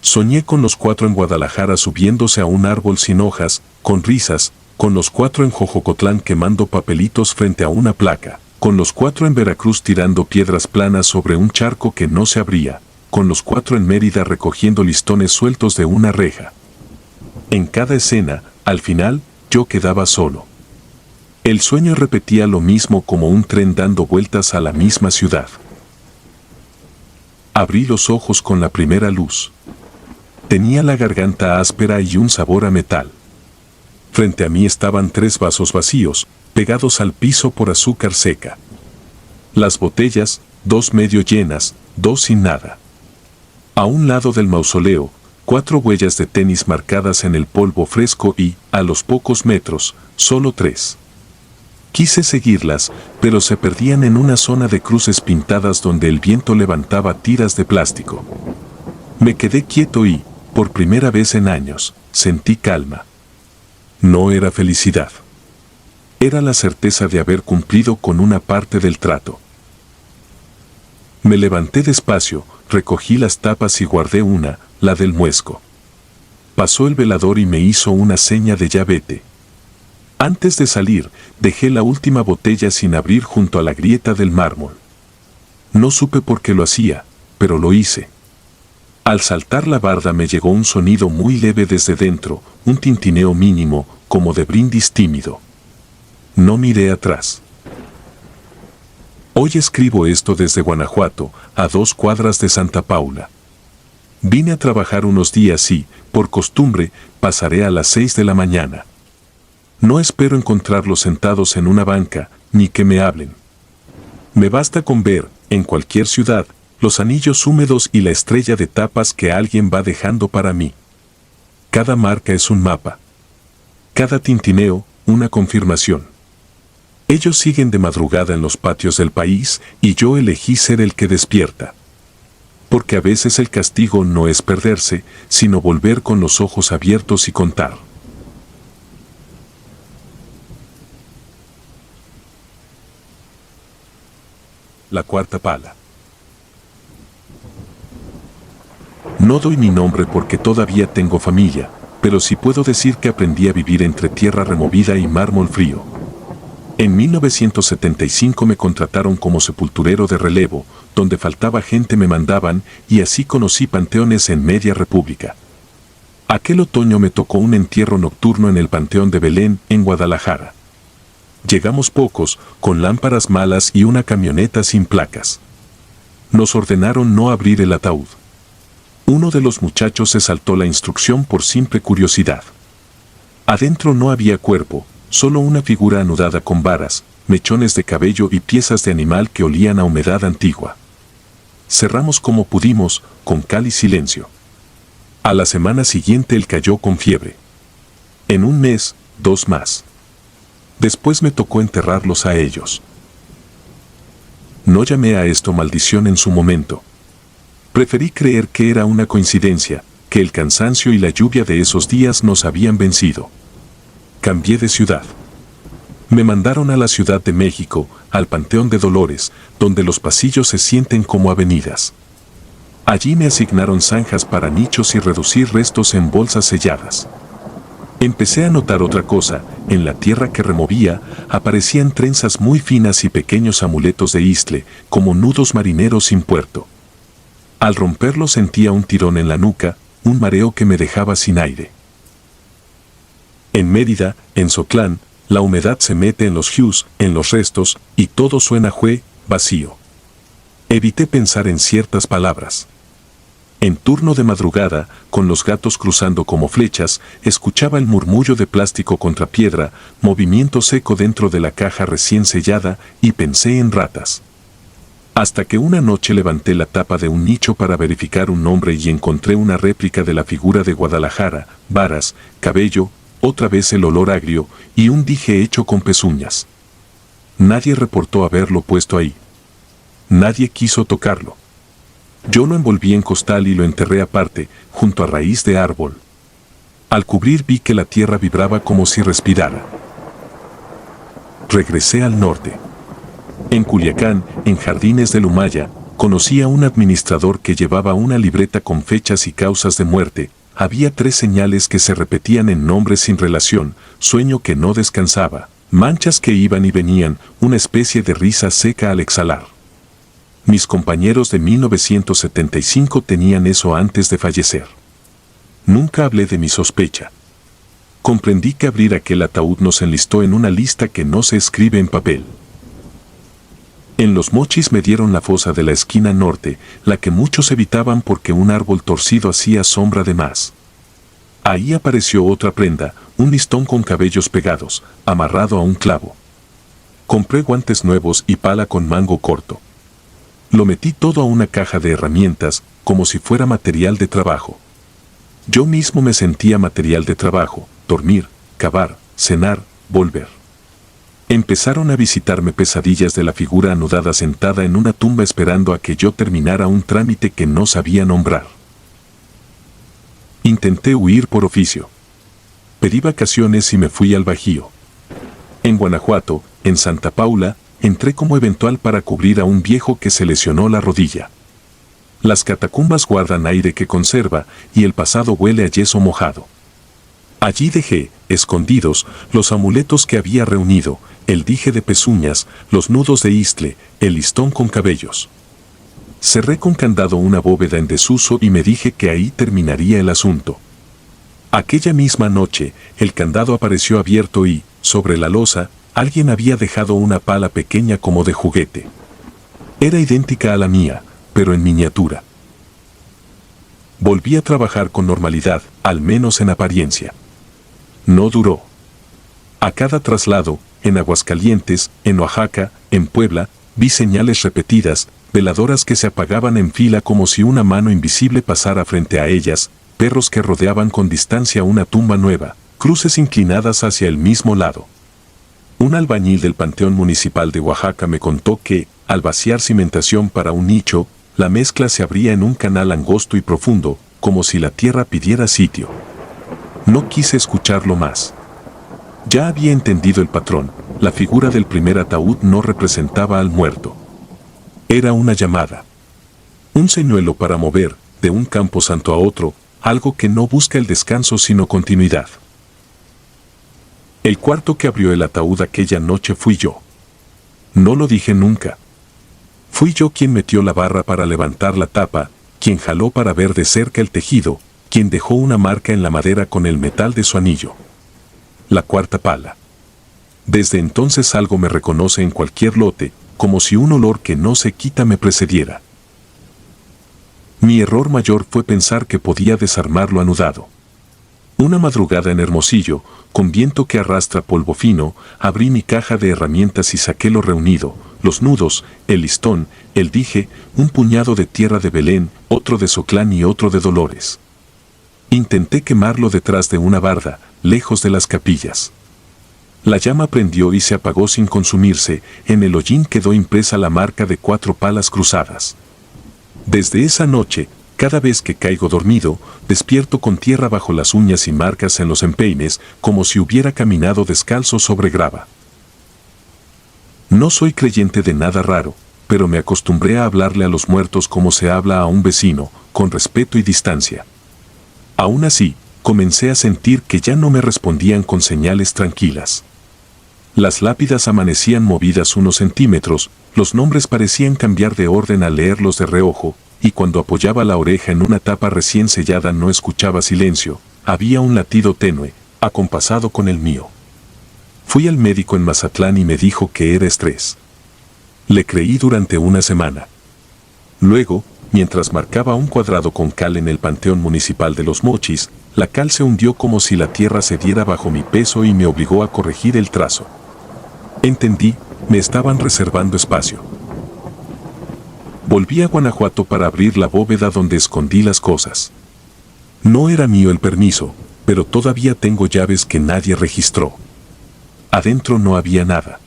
Soñé con los 4 en Guadalajara subiéndose a un árbol sin hojas, con risas, con los 4 en Jojocotlán quemando papelitos frente a una placa, con los 4 en Veracruz tirando piedras planas sobre un charco que no se abría, con los 4 en Mérida recogiendo listones sueltos de una reja. En cada escena, al final, yo quedaba solo. El sueño repetía lo mismo como un tren dando vueltas a la misma ciudad. Abrí los ojos con la primera luz. Tenía la garganta áspera y un sabor a metal. Frente a mí estaban 3 vasos vacíos, pegados al piso por azúcar seca. Las botellas, 2 medio llenas, 2 sin nada. A un lado del mausoleo, 4 huellas de tenis marcadas en el polvo fresco y, a los pocos metros, solo 3. Quise seguirlas, pero se perdían en una zona de cruces pintadas donde el viento levantaba tiras de plástico. Me quedé quieto y, por primera vez en años, sentí calma. No era felicidad. Era la certeza de haber cumplido con una parte del trato. Me levanté despacio, recogí las tapas y guardé una, la del muesco. Pasó el velador y me hizo una seña de ya vete. Antes de salir, dejé la última botella sin abrir junto a la grieta del mármol. No supe por qué lo hacía, pero lo hice. Al saltar la barda me llegó un sonido muy leve desde dentro, un tintineo mínimo, como de brindis tímido. No miré atrás. Hoy escribo esto desde Guanajuato, a 2 cuadras de Santa Paula. Vine a trabajar unos días y, por costumbre, pasaré a las 6 de la mañana. No espero encontrarlos sentados en una banca, ni que me hablen. Me basta con ver, en cualquier ciudad, los anillos húmedos y la estrella de tapas que alguien va dejando para mí. Cada marca es un mapa. Cada tintineo, una confirmación. Ellos siguen de madrugada en los patios del país y yo elegí ser el que despierta. Porque a veces el castigo no es perderse, sino volver con los ojos abiertos y contar. La cuarta pala. No doy mi nombre porque todavía tengo familia, pero sí puedo decir que aprendí a vivir entre tierra removida y mármol frío. En 1975 me contrataron como sepulturero de relevo, donde faltaba gente me mandaban, y así conocí panteones en media república. Aquel otoño me tocó un entierro nocturno en el Panteón de Belén, en Guadalajara. Llegamos pocos, con lámparas malas y una camioneta sin placas. Nos ordenaron no abrir el ataúd. Uno de los muchachos se saltó la instrucción por simple curiosidad. Adentro no había cuerpo, solo una figura anudada con varas, mechones de cabello y piezas de animal que olían a humedad antigua. Cerramos como pudimos, con cal y silencio. A la semana siguiente él cayó con fiebre. En un mes, 2 más. Después me tocó enterrarlos a ellos. No llamé a esto maldición en su momento. Preferí creer que era una coincidencia, que el cansancio y la lluvia de esos días nos habían vencido. Cambié de ciudad. Me mandaron a la Ciudad de México, al Panteón de Dolores, donde los pasillos se sienten como avenidas. Allí me asignaron zanjas para nichos y reducir restos en bolsas selladas. Empecé a notar otra cosa: en la tierra que removía aparecían trenzas muy finas y pequeños amuletos de istle, como nudos marineros sin puerto. Al romperlos sentía un tirón en la nuca, un mareo que me dejaba sin aire. En Mérida, en Soclán, la humedad se mete en los hues, en los restos, y todo suena vacío. Evité pensar en ciertas palabras. En turno de madrugada, con los gatos cruzando como flechas, escuchaba el murmullo de plástico contra piedra, movimiento seco dentro de la caja recién sellada, y pensé en ratas. Hasta que una noche levanté la tapa de un nicho para verificar un nombre y encontré una réplica de la figura de Guadalajara, varas, cabello, otra vez el olor agrio, y un dije hecho con pezuñas. Nadie reportó haberlo puesto ahí. Nadie quiso tocarlo. Yo lo envolví en costal y lo enterré aparte, junto a raíz de árbol. Al cubrir vi que la tierra vibraba como si respirara. Regresé al norte. En Culiacán, en Jardines del Humaya, conocí a un administrador que llevaba una libreta con fechas y causas de muerte. Había 3 señales que se repetían en nombres sin relación: sueño que no descansaba, manchas que iban y venían, una especie de risa seca al exhalar. Mis compañeros de 1975 tenían eso antes de fallecer. Nunca hablé de mi sospecha. Comprendí que abrir aquel ataúd nos enlistó en una lista que no se escribe en papel. En Los Mochis me dieron la fosa de la esquina norte, la que muchos evitaban porque un árbol torcido hacía sombra de más. Ahí apareció otra prenda, un listón con cabellos pegados, amarrado a un clavo. Compré guantes nuevos y pala con mango corto. Lo metí todo a una caja de herramientas, como si fuera material de trabajo. Yo mismo me sentía material de trabajo: dormir, cavar, cenar, volver. Empezaron a visitarme pesadillas de la figura anudada sentada en una tumba esperando a que yo terminara un trámite que no sabía nombrar. Intenté huir por oficio. Pedí vacaciones y me fui al Bajío. En Guanajuato, en Santa Paula, entré como eventual para cubrir a un viejo que se lesionó la rodilla. Las catacumbas guardan aire que conserva y el pasado huele a yeso mojado. Allí dejé, escondidos, los amuletos que había reunido, el dije de pezuñas, los nudos de istle, el listón con cabellos. Cerré con candado una bóveda en desuso y me dije que ahí terminaría el asunto. Aquella misma noche, el candado apareció abierto y, sobre la losa, alguien había dejado una pala pequeña como de juguete. Era idéntica a la mía, pero en miniatura. Volví a trabajar con normalidad, al menos en apariencia. No duró. A cada traslado, en Aguascalientes, en Oaxaca, en Puebla, vi señales repetidas, veladoras que se apagaban en fila como si una mano invisible pasara frente a ellas, perros que rodeaban con distancia una tumba nueva, cruces inclinadas hacia el mismo lado. Un albañil del Panteón Municipal de Oaxaca me contó que, al vaciar cimentación para un nicho, la mezcla se abría en un canal angosto y profundo, como si la tierra pidiera sitio. No quise escucharlo más. Ya había entendido el patrón: la figura del primer ataúd no representaba al muerto. Era una llamada. Un señuelo para mover, de un camposanto a otro, algo que no busca el descanso sino continuidad. El cuarto que abrió el ataúd aquella noche fui yo. No lo dije nunca. Fui yo quien metió la barra para levantar la tapa, quien jaló para ver de cerca el tejido, quien dejó una marca en la madera con el metal de su anillo. La cuarta pala. Desde entonces algo me reconoce en cualquier lote, como si un olor que no se quita me precediera. Mi error mayor fue pensar que podía desarmar lo anudado. Una madrugada en Hermosillo, con viento que arrastra polvo fino, abrí mi caja de herramientas y saqué lo reunido, los nudos, el listón, el dije, un puñado de tierra de Belén, otro de Soclán y otro de Dolores. Intenté quemarlo detrás de una barda, lejos de las capillas. La llama prendió y se apagó sin consumirse, en el hollín quedó impresa la marca de 4 palas cruzadas. Desde esa noche, cada vez que caigo dormido, despierto con tierra bajo las uñas y marcas en los empeines, como si hubiera caminado descalzo sobre grava. No soy creyente de nada raro, pero me acostumbré a hablarle a los muertos como se habla a un vecino, con respeto y distancia. Aún así, comencé a sentir que ya no me respondían con señales tranquilas. Las lápidas amanecían movidas unos centímetros, los nombres parecían cambiar de orden al leerlos de reojo, y cuando apoyaba la oreja en una tapa recién sellada no escuchaba silencio, había un latido tenue, acompasado con el mío. Fui al médico en Mazatlán y me dijo que era estrés. Le creí durante una semana. Luego, mientras marcaba un cuadrado con cal en el Panteón Municipal de Los Mochis, la cal se hundió como si la tierra cediera bajo mi peso y me obligó a corregir el trazo. Entendí, me estaban reservando espacio. Volví a Guanajuato para abrir la bóveda donde escondí las cosas. No era mío el permiso, pero todavía tengo llaves que nadie registró. Adentro no había nada.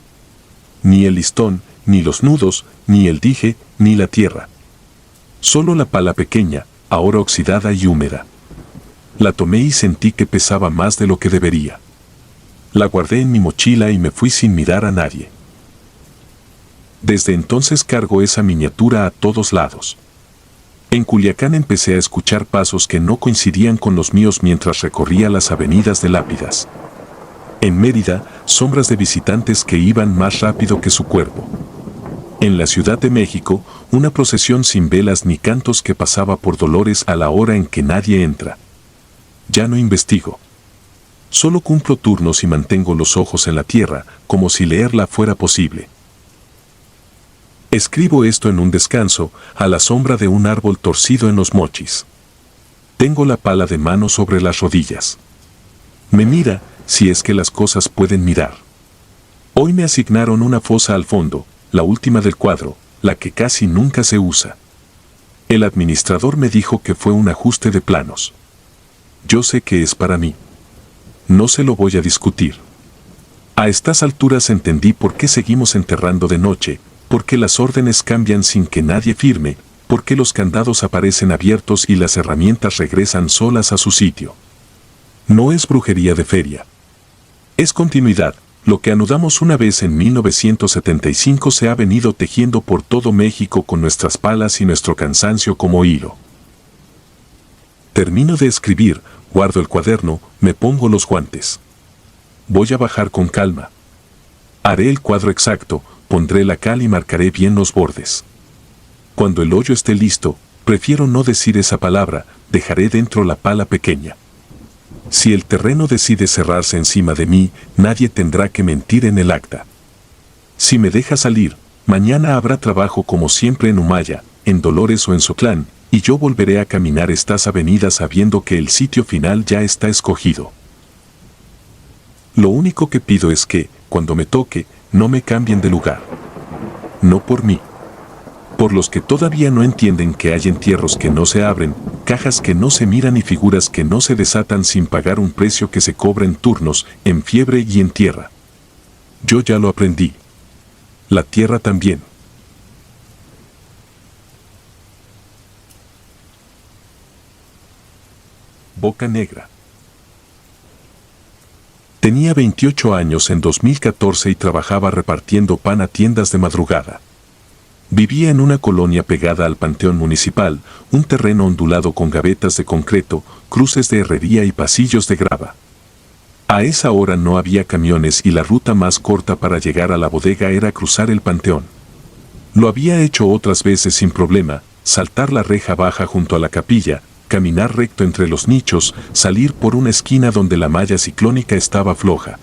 Ni el listón, ni los nudos, ni el dije, ni la tierra. Solo la pala pequeña, ahora oxidada y húmeda. La tomé y sentí que pesaba más de lo que debería. La guardé en mi mochila y me fui sin mirar a nadie. Desde entonces cargo esa miniatura a todos lados. En Culiacán empecé a escuchar pasos que no coincidían con los míos mientras recorría las avenidas de lápidas. En Mérida, sombras de visitantes que iban más rápido que su cuerpo. En la Ciudad de México, una procesión sin velas ni cantos que pasaba por Dolores a la hora en que nadie entra. Ya no investigo. Solo cumplo turnos y mantengo los ojos en la tierra, como si leerla fuera posible. Escribo esto en un descanso, a la sombra de un árbol torcido en Los Mochis. Tengo la pala de mano sobre las rodillas. Me mira, si es que las cosas pueden mirar. Hoy me asignaron una fosa al fondo, la última del cuadro, la que casi nunca se usa. El administrador me dijo que fue un ajuste de planos. Yo sé que es para mí. No se lo voy a discutir. A estas alturas entendí por qué seguimos enterrando de noche, por qué las órdenes cambian sin que nadie firme, por qué los candados aparecen abiertos y las herramientas regresan solas a su sitio. No es brujería de feria. Es continuidad. Lo que anudamos una vez en 1975 se ha venido tejiendo por todo México con nuestras palas y nuestro cansancio como hilo. Termino de escribir, guardo el cuaderno, me pongo los guantes. Voy a bajar con calma. Haré el cuadro exacto, pondré la cal y marcaré bien los bordes. Cuando el hoyo esté listo, prefiero no decir esa palabra, dejaré dentro la pala pequeña. Si el terreno decide cerrarse encima de mí, nadie tendrá que mentir en el acta. Si me deja salir, mañana habrá trabajo como siempre en Humaya, en Dolores o en Soclán, y yo volveré a caminar estas avenidas sabiendo que el sitio final ya está escogido. Lo único que pido es que, cuando me toque, no me cambien de lugar. No por mí. Por los que todavía no entienden que hay entierros que no se abren, cajas que no se miran y figuras que no se desatan sin pagar un precio que se cobra en turnos, en fiebre y en tierra. Yo ya lo aprendí. La tierra también. Boca Negra. Tenía 28 años en 2014 y trabajaba repartiendo pan a tiendas de madrugada. Vivía en una colonia pegada al Panteón Municipal, un terreno ondulado con gavetas de concreto, cruces de herrería y pasillos de grava. A esa hora no había camiones y la ruta más corta para llegar a la bodega era cruzar el panteón. Lo había hecho otras veces sin problema, saltar la reja baja junto a la capilla, caminar recto entre los nichos, salir por una esquina donde la malla ciclónica estaba floja.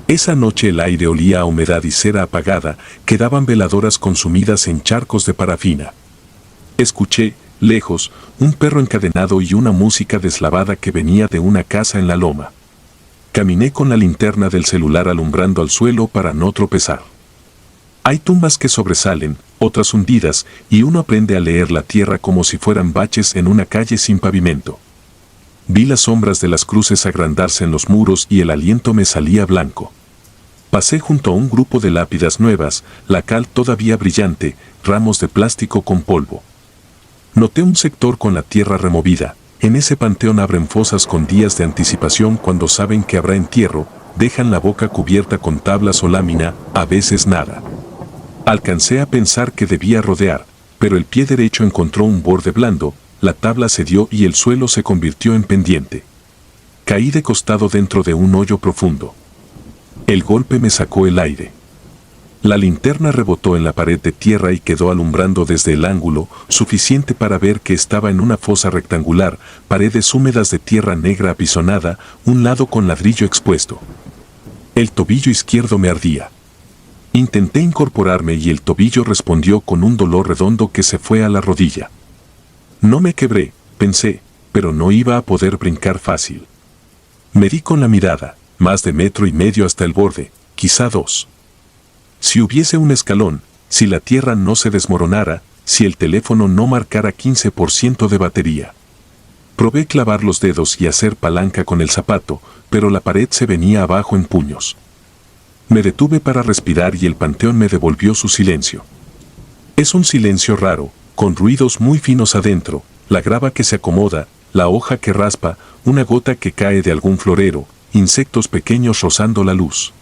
Esa noche el aire olía a humedad y cera apagada, quedaban veladoras consumidas en charcos de parafina. Escuché, lejos, un perro encadenado y una música deslavada que venía de una casa en la loma. Caminé con la linterna del celular alumbrando al suelo para no tropezar. Hay tumbas que sobresalen, otras hundidas, y uno aprende a leer la tierra como si fueran baches en una calle sin pavimento. Vi las sombras de las cruces agrandarse en los muros y el aliento me salía blanco. Pasé junto a un grupo de lápidas nuevas, la cal todavía brillante, ramos de plástico con polvo. Noté un sector con la tierra removida. En ese panteón abren fosas con días de anticipación cuando saben que habrá entierro, dejan la boca cubierta con tablas o lámina, a veces nada. Alcancé a pensar que debía rodear, pero el pie derecho encontró un borde blando, la tabla cedió y el suelo se convirtió en pendiente. Caí de costado dentro de un hoyo profundo. El golpe me sacó el aire. La linterna rebotó en la pared de tierra y quedó alumbrando desde el ángulo, suficiente para ver que estaba en una fosa rectangular, paredes húmedas de tierra negra apisonada, un lado con ladrillo expuesto. El tobillo izquierdo me ardía. Intenté incorporarme y el tobillo respondió con un dolor redondo que se fue a la rodilla. No me quebré, pensé, pero no iba a poder brincar fácil. Medí con la mirada, más de 1,5 metros hasta el borde, quizá 2. Si hubiese un escalón, si la tierra no se desmoronara, si el teléfono no marcara 15% de batería. Probé clavar los dedos y hacer palanca con el zapato, pero la pared se venía abajo en puños. Me detuve para respirar y el panteón me devolvió su silencio. Es un silencio raro, con ruidos muy finos adentro, la grava que se acomoda, la hoja que raspa, una gota que cae de algún florero, insectos pequeños rozando la luz.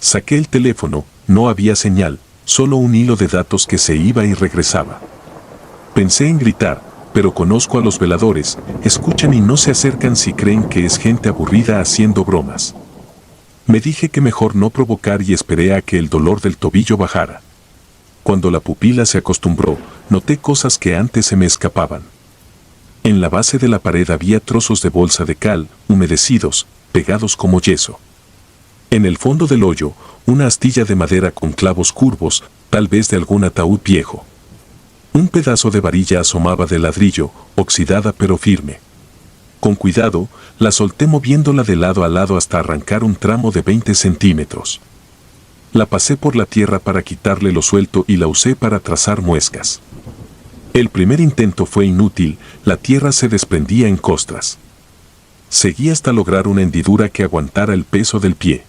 Saqué el teléfono, no había señal, solo un hilo de datos que se iba y regresaba. Pensé en gritar, pero conozco a los veladores, escuchan y no se acercan si creen que es gente aburrida haciendo bromas. Me dije que mejor no provocar y esperé a que el dolor del tobillo bajara. Cuando la pupila se acostumbró, noté cosas que antes se me escapaban. En la base de la pared había trozos de bolsa de cal, humedecidos, pegados como yeso. En el fondo del hoyo, una astilla de madera con clavos curvos, tal vez de algún ataúd viejo. Un pedazo de varilla asomaba del ladrillo, oxidada pero firme. Con cuidado, la solté moviéndola de lado a lado hasta arrancar un tramo de 20 centímetros. La pasé por la tierra para quitarle lo suelto y la usé para trazar muescas. El primer intento fue inútil, la tierra se desprendía en costras. Seguí hasta lograr una hendidura que aguantara el peso del pie.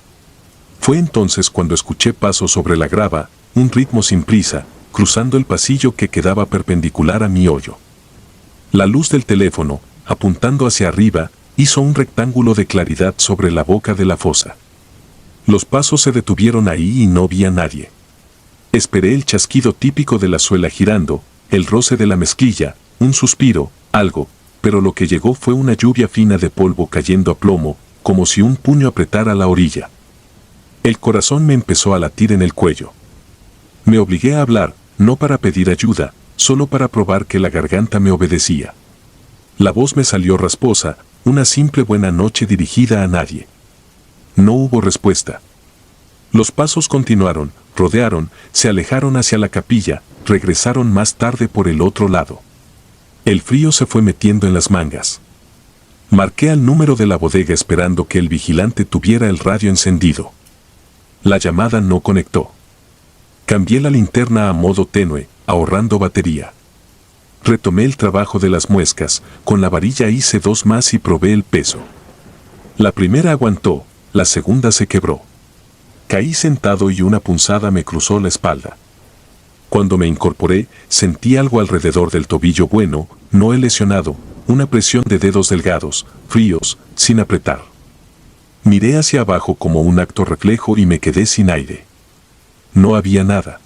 Fue entonces cuando escuché pasos sobre la grava, un ritmo sin prisa, cruzando el pasillo que quedaba perpendicular a mi hoyo. La luz del teléfono, apuntando hacia arriba, hizo un rectángulo de claridad sobre la boca de la fosa. Los pasos se detuvieron ahí y no vi a nadie. Esperé el chasquido típico de la suela girando, el roce de la mezclilla, un suspiro, algo, pero lo que llegó fue una lluvia fina de polvo cayendo a plomo, como si un puño apretara la orilla. El corazón me empezó a latir en el cuello. Me obligué a hablar, no para pedir ayuda, solo para probar que la garganta me obedecía. La voz me salió rasposa, una simple buena noche dirigida a nadie. No hubo respuesta. Los pasos continuaron, rodearon, se alejaron hacia la capilla, regresaron más tarde por el otro lado. El frío se fue metiendo en las mangas. Marqué al número de la bodega esperando que el vigilante tuviera el radio encendido. La llamada no conectó. Cambié la linterna a modo tenue, ahorrando batería. Retomé el trabajo de las muescas, con la varilla hice 2 más y probé el peso. La primera aguantó, la segunda se quebró. Caí sentado y una punzada me cruzó la espalda. Cuando me incorporé, sentí algo alrededor del tobillo bueno, no el lesionado, una presión de dedos delgados, fríos, sin apretar. Miré hacia abajo como un acto reflejo y me quedé sin aire. No había nada.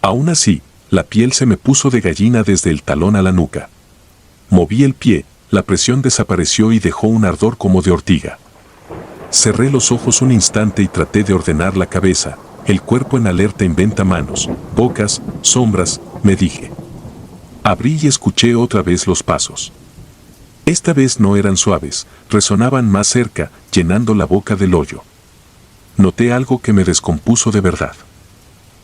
Aún así, la piel se me puso de gallina desde el talón a la nuca. Moví el pie, la presión desapareció y dejó un ardor como de ortiga. Cerré los ojos un instante y traté de ordenar la cabeza, el cuerpo en alerta inventa manos, bocas, sombras, me dije. Abrí y escuché otra vez los pasos. Esta vez no eran suaves, resonaban más cerca, llenando la boca del hoyo. Noté algo que me descompuso de verdad.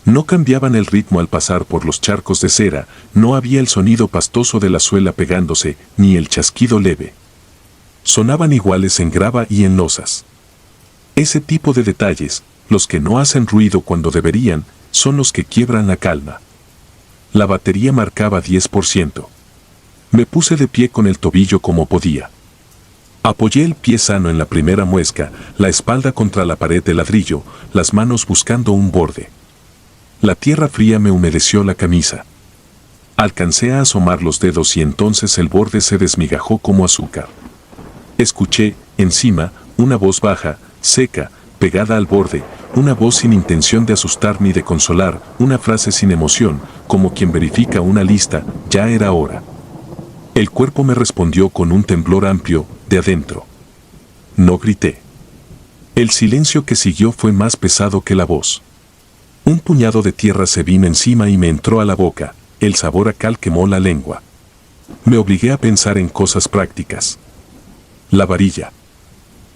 No cambiaban el ritmo al pasar por los charcos de cera, no había el sonido pastoso de la suela pegándose, ni el chasquido leve. Sonaban iguales en grava y en losas. Ese tipo de detalles, los que no hacen ruido cuando deberían, son los que quiebran la calma. La batería marcaba 10%. Me puse de pie con el tobillo como podía. Apoyé el pie sano en la primera muesca, la espalda contra la pared de ladrillo, las manos buscando un borde. La tierra fría me humedeció la camisa. Alcancé a asomar los dedos y entonces el borde se desmigajó como azúcar. Escuché, encima, una voz baja, seca, pegada al borde, una voz sin intención de asustar ni de consolar, una frase sin emoción, como quien verifica una lista, ya era hora. El cuerpo me respondió con un temblor amplio, de adentro. No grité. El silencio que siguió fue más pesado que la voz. Un puñado de tierra se vino encima y me entró a la boca, el sabor a cal quemó la lengua. Me obligué a pensar en cosas prácticas. La varilla.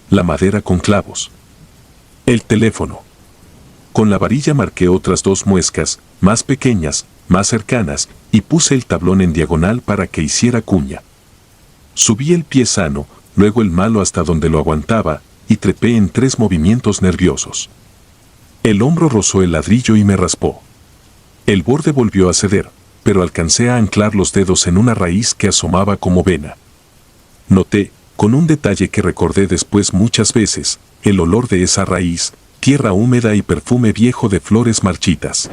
La madera con clavos. El teléfono. Con la varilla marqué otras 2 muescas, más pequeñas, más cercanas, y puse el tablón en diagonal para que hiciera cuña. Subí el pie sano, luego el malo hasta donde lo aguantaba, y trepé en 3 movimientos nerviosos. El hombro rozó el ladrillo y me raspó. El borde volvió a ceder, pero alcancé a anclar los dedos en una raíz que asomaba como vena. Noté, con un detalle que recordé después muchas veces, el olor de esa raíz, tierra húmeda y perfume viejo de flores marchitas.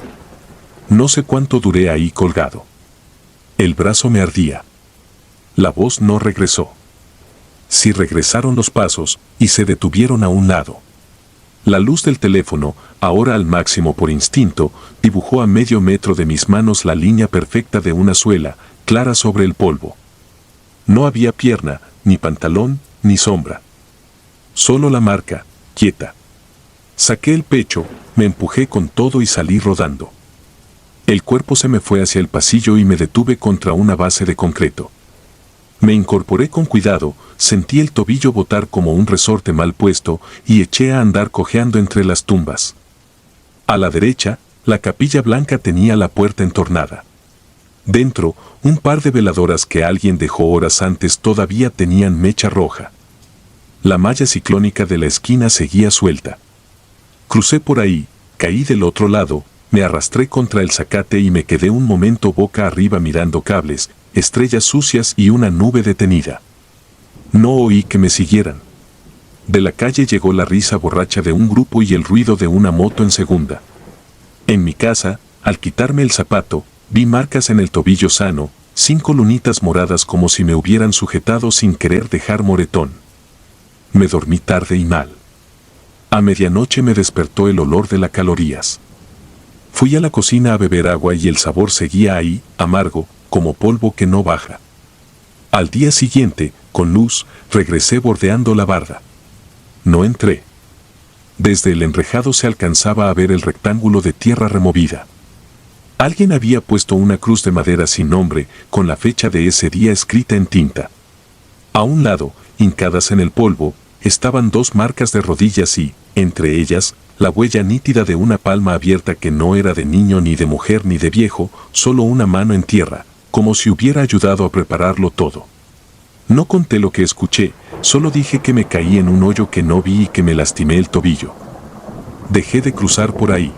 No sé cuánto duré ahí colgado. El brazo me ardía. La voz no regresó. Sí regresaron los pasos, y se detuvieron a un lado. La luz del teléfono, ahora al máximo por instinto, dibujó a medio metro de mis manos la línea perfecta de una suela, clara sobre el polvo. No había pierna, ni pantalón, ni sombra. Solo la marca, quieta. Saqué el pecho, me empujé con todo y salí rodando. El cuerpo se me fue hacia el pasillo y me detuve contra una base de concreto. Me incorporé con cuidado, sentí el tobillo botar como un resorte mal puesto y eché a andar cojeando entre las tumbas. A la derecha, la capilla blanca tenía la puerta entornada. Dentro, un par de veladoras que alguien dejó horas antes todavía tenían mecha roja. La malla ciclónica de la esquina seguía suelta. Crucé por ahí, caí del otro lado, me arrastré contra el zacate y me quedé un momento boca arriba mirando cables, estrellas sucias y una nube detenida. No oí que me siguieran. De la calle llegó la risa borracha de un grupo y el ruido de una moto en segunda. En mi casa, al quitarme el zapato, vi marcas en el tobillo sano, 5 lunitas moradas como si me hubieran sujetado sin querer dejar moretón. Me dormí tarde y mal. A medianoche me despertó el olor de las calorías. Fui a la cocina a beber agua y el sabor seguía ahí, amargo, como polvo que no baja. Al día siguiente, con luz, regresé bordeando la barda. No entré. Desde el enrejado se alcanzaba a ver el rectángulo de tierra removida. Alguien había puesto una cruz de madera sin nombre, con la fecha de ese día escrita en tinta. A un lado, hincadas en el polvo, estaban 2 marcas de rodillas y, entre ellas, la huella nítida de una palma abierta que no era de niño ni de mujer ni de viejo, solo una mano en tierra, como si hubiera ayudado a prepararlo todo. No conté lo que escuché, solo dije que me caí en un hoyo que no vi y que me lastimé el tobillo. Dejé de cruzar por ahí.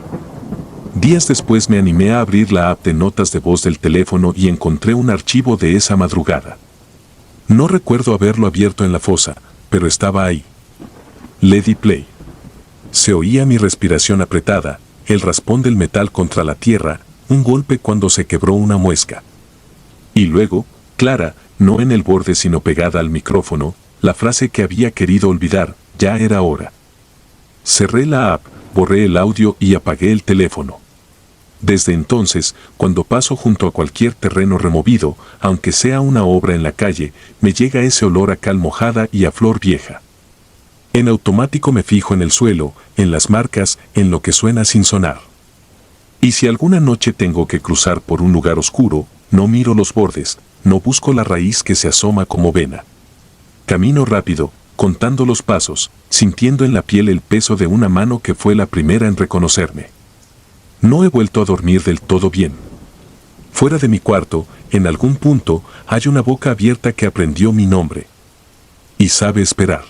Días después me animé a abrir la app de notas de voz del teléfono y encontré un archivo de esa madrugada. No recuerdo haberlo abierto en la fosa, pero estaba ahí. Le di play. Se oía mi respiración apretada, el raspón del metal contra la tierra, un golpe cuando se quebró una muesca. Y luego, clara, no en el borde sino pegada al micrófono, la frase que había querido olvidar, ya era hora. Cerré la app, borré el audio y apagué el teléfono. Desde entonces, cuando paso junto a cualquier terreno removido, aunque sea una obra en la calle, me llega ese olor a cal mojada y a flor vieja. En automático me fijo en el suelo, en las marcas, en lo que suena sin sonar. Y si alguna noche tengo que cruzar por un lugar oscuro, no miro los bordes, no busco la raíz que se asoma como vena. Camino rápido, contando los pasos, sintiendo en la piel el peso de una mano que fue la primera en reconocerme. No he vuelto a dormir del todo bien. Fuera de mi cuarto, en algún punto, hay una boca abierta que aprendió mi nombre. Y sabe esperar.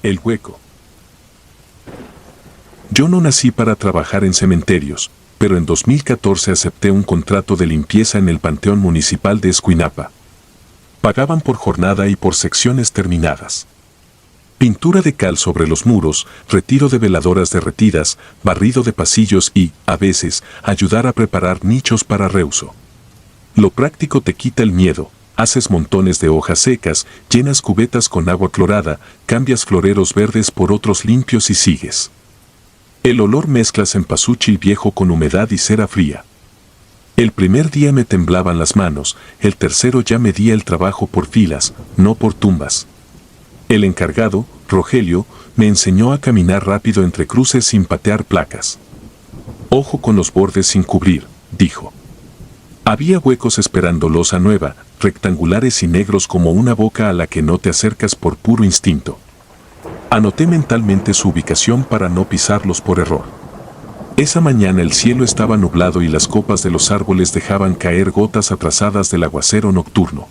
El hueco. Yo no nací para trabajar en cementerios, pero en 2014 acepté un contrato de limpieza en el Panteón Municipal de Escuinapa. Pagaban por jornada y por secciones terminadas. Pintura de cal sobre los muros, retiro de veladoras derretidas, barrido de pasillos y, a veces, ayudar a preparar nichos para reuso. Lo práctico te quita el miedo, haces montones de hojas secas, llenas cubetas con agua clorada, cambias floreros verdes por otros limpios y sigues. El olor mezclas cempasúchil viejo con humedad y cera fría. El primer día me temblaban las manos, el tercero ya medía el trabajo por filas, no por tumbas. El encargado, Rogelio, me enseñó a caminar rápido entre cruces sin patear placas. Ojo con los bordes sin cubrir, dijo. Había huecos esperando losa nueva, rectangulares y negros como una boca a la que no te acercas por puro instinto. Anoté mentalmente su ubicación para no pisarlos por error. Esa mañana el cielo estaba nublado y las copas de los árboles dejaban caer gotas atrasadas del aguacero nocturno.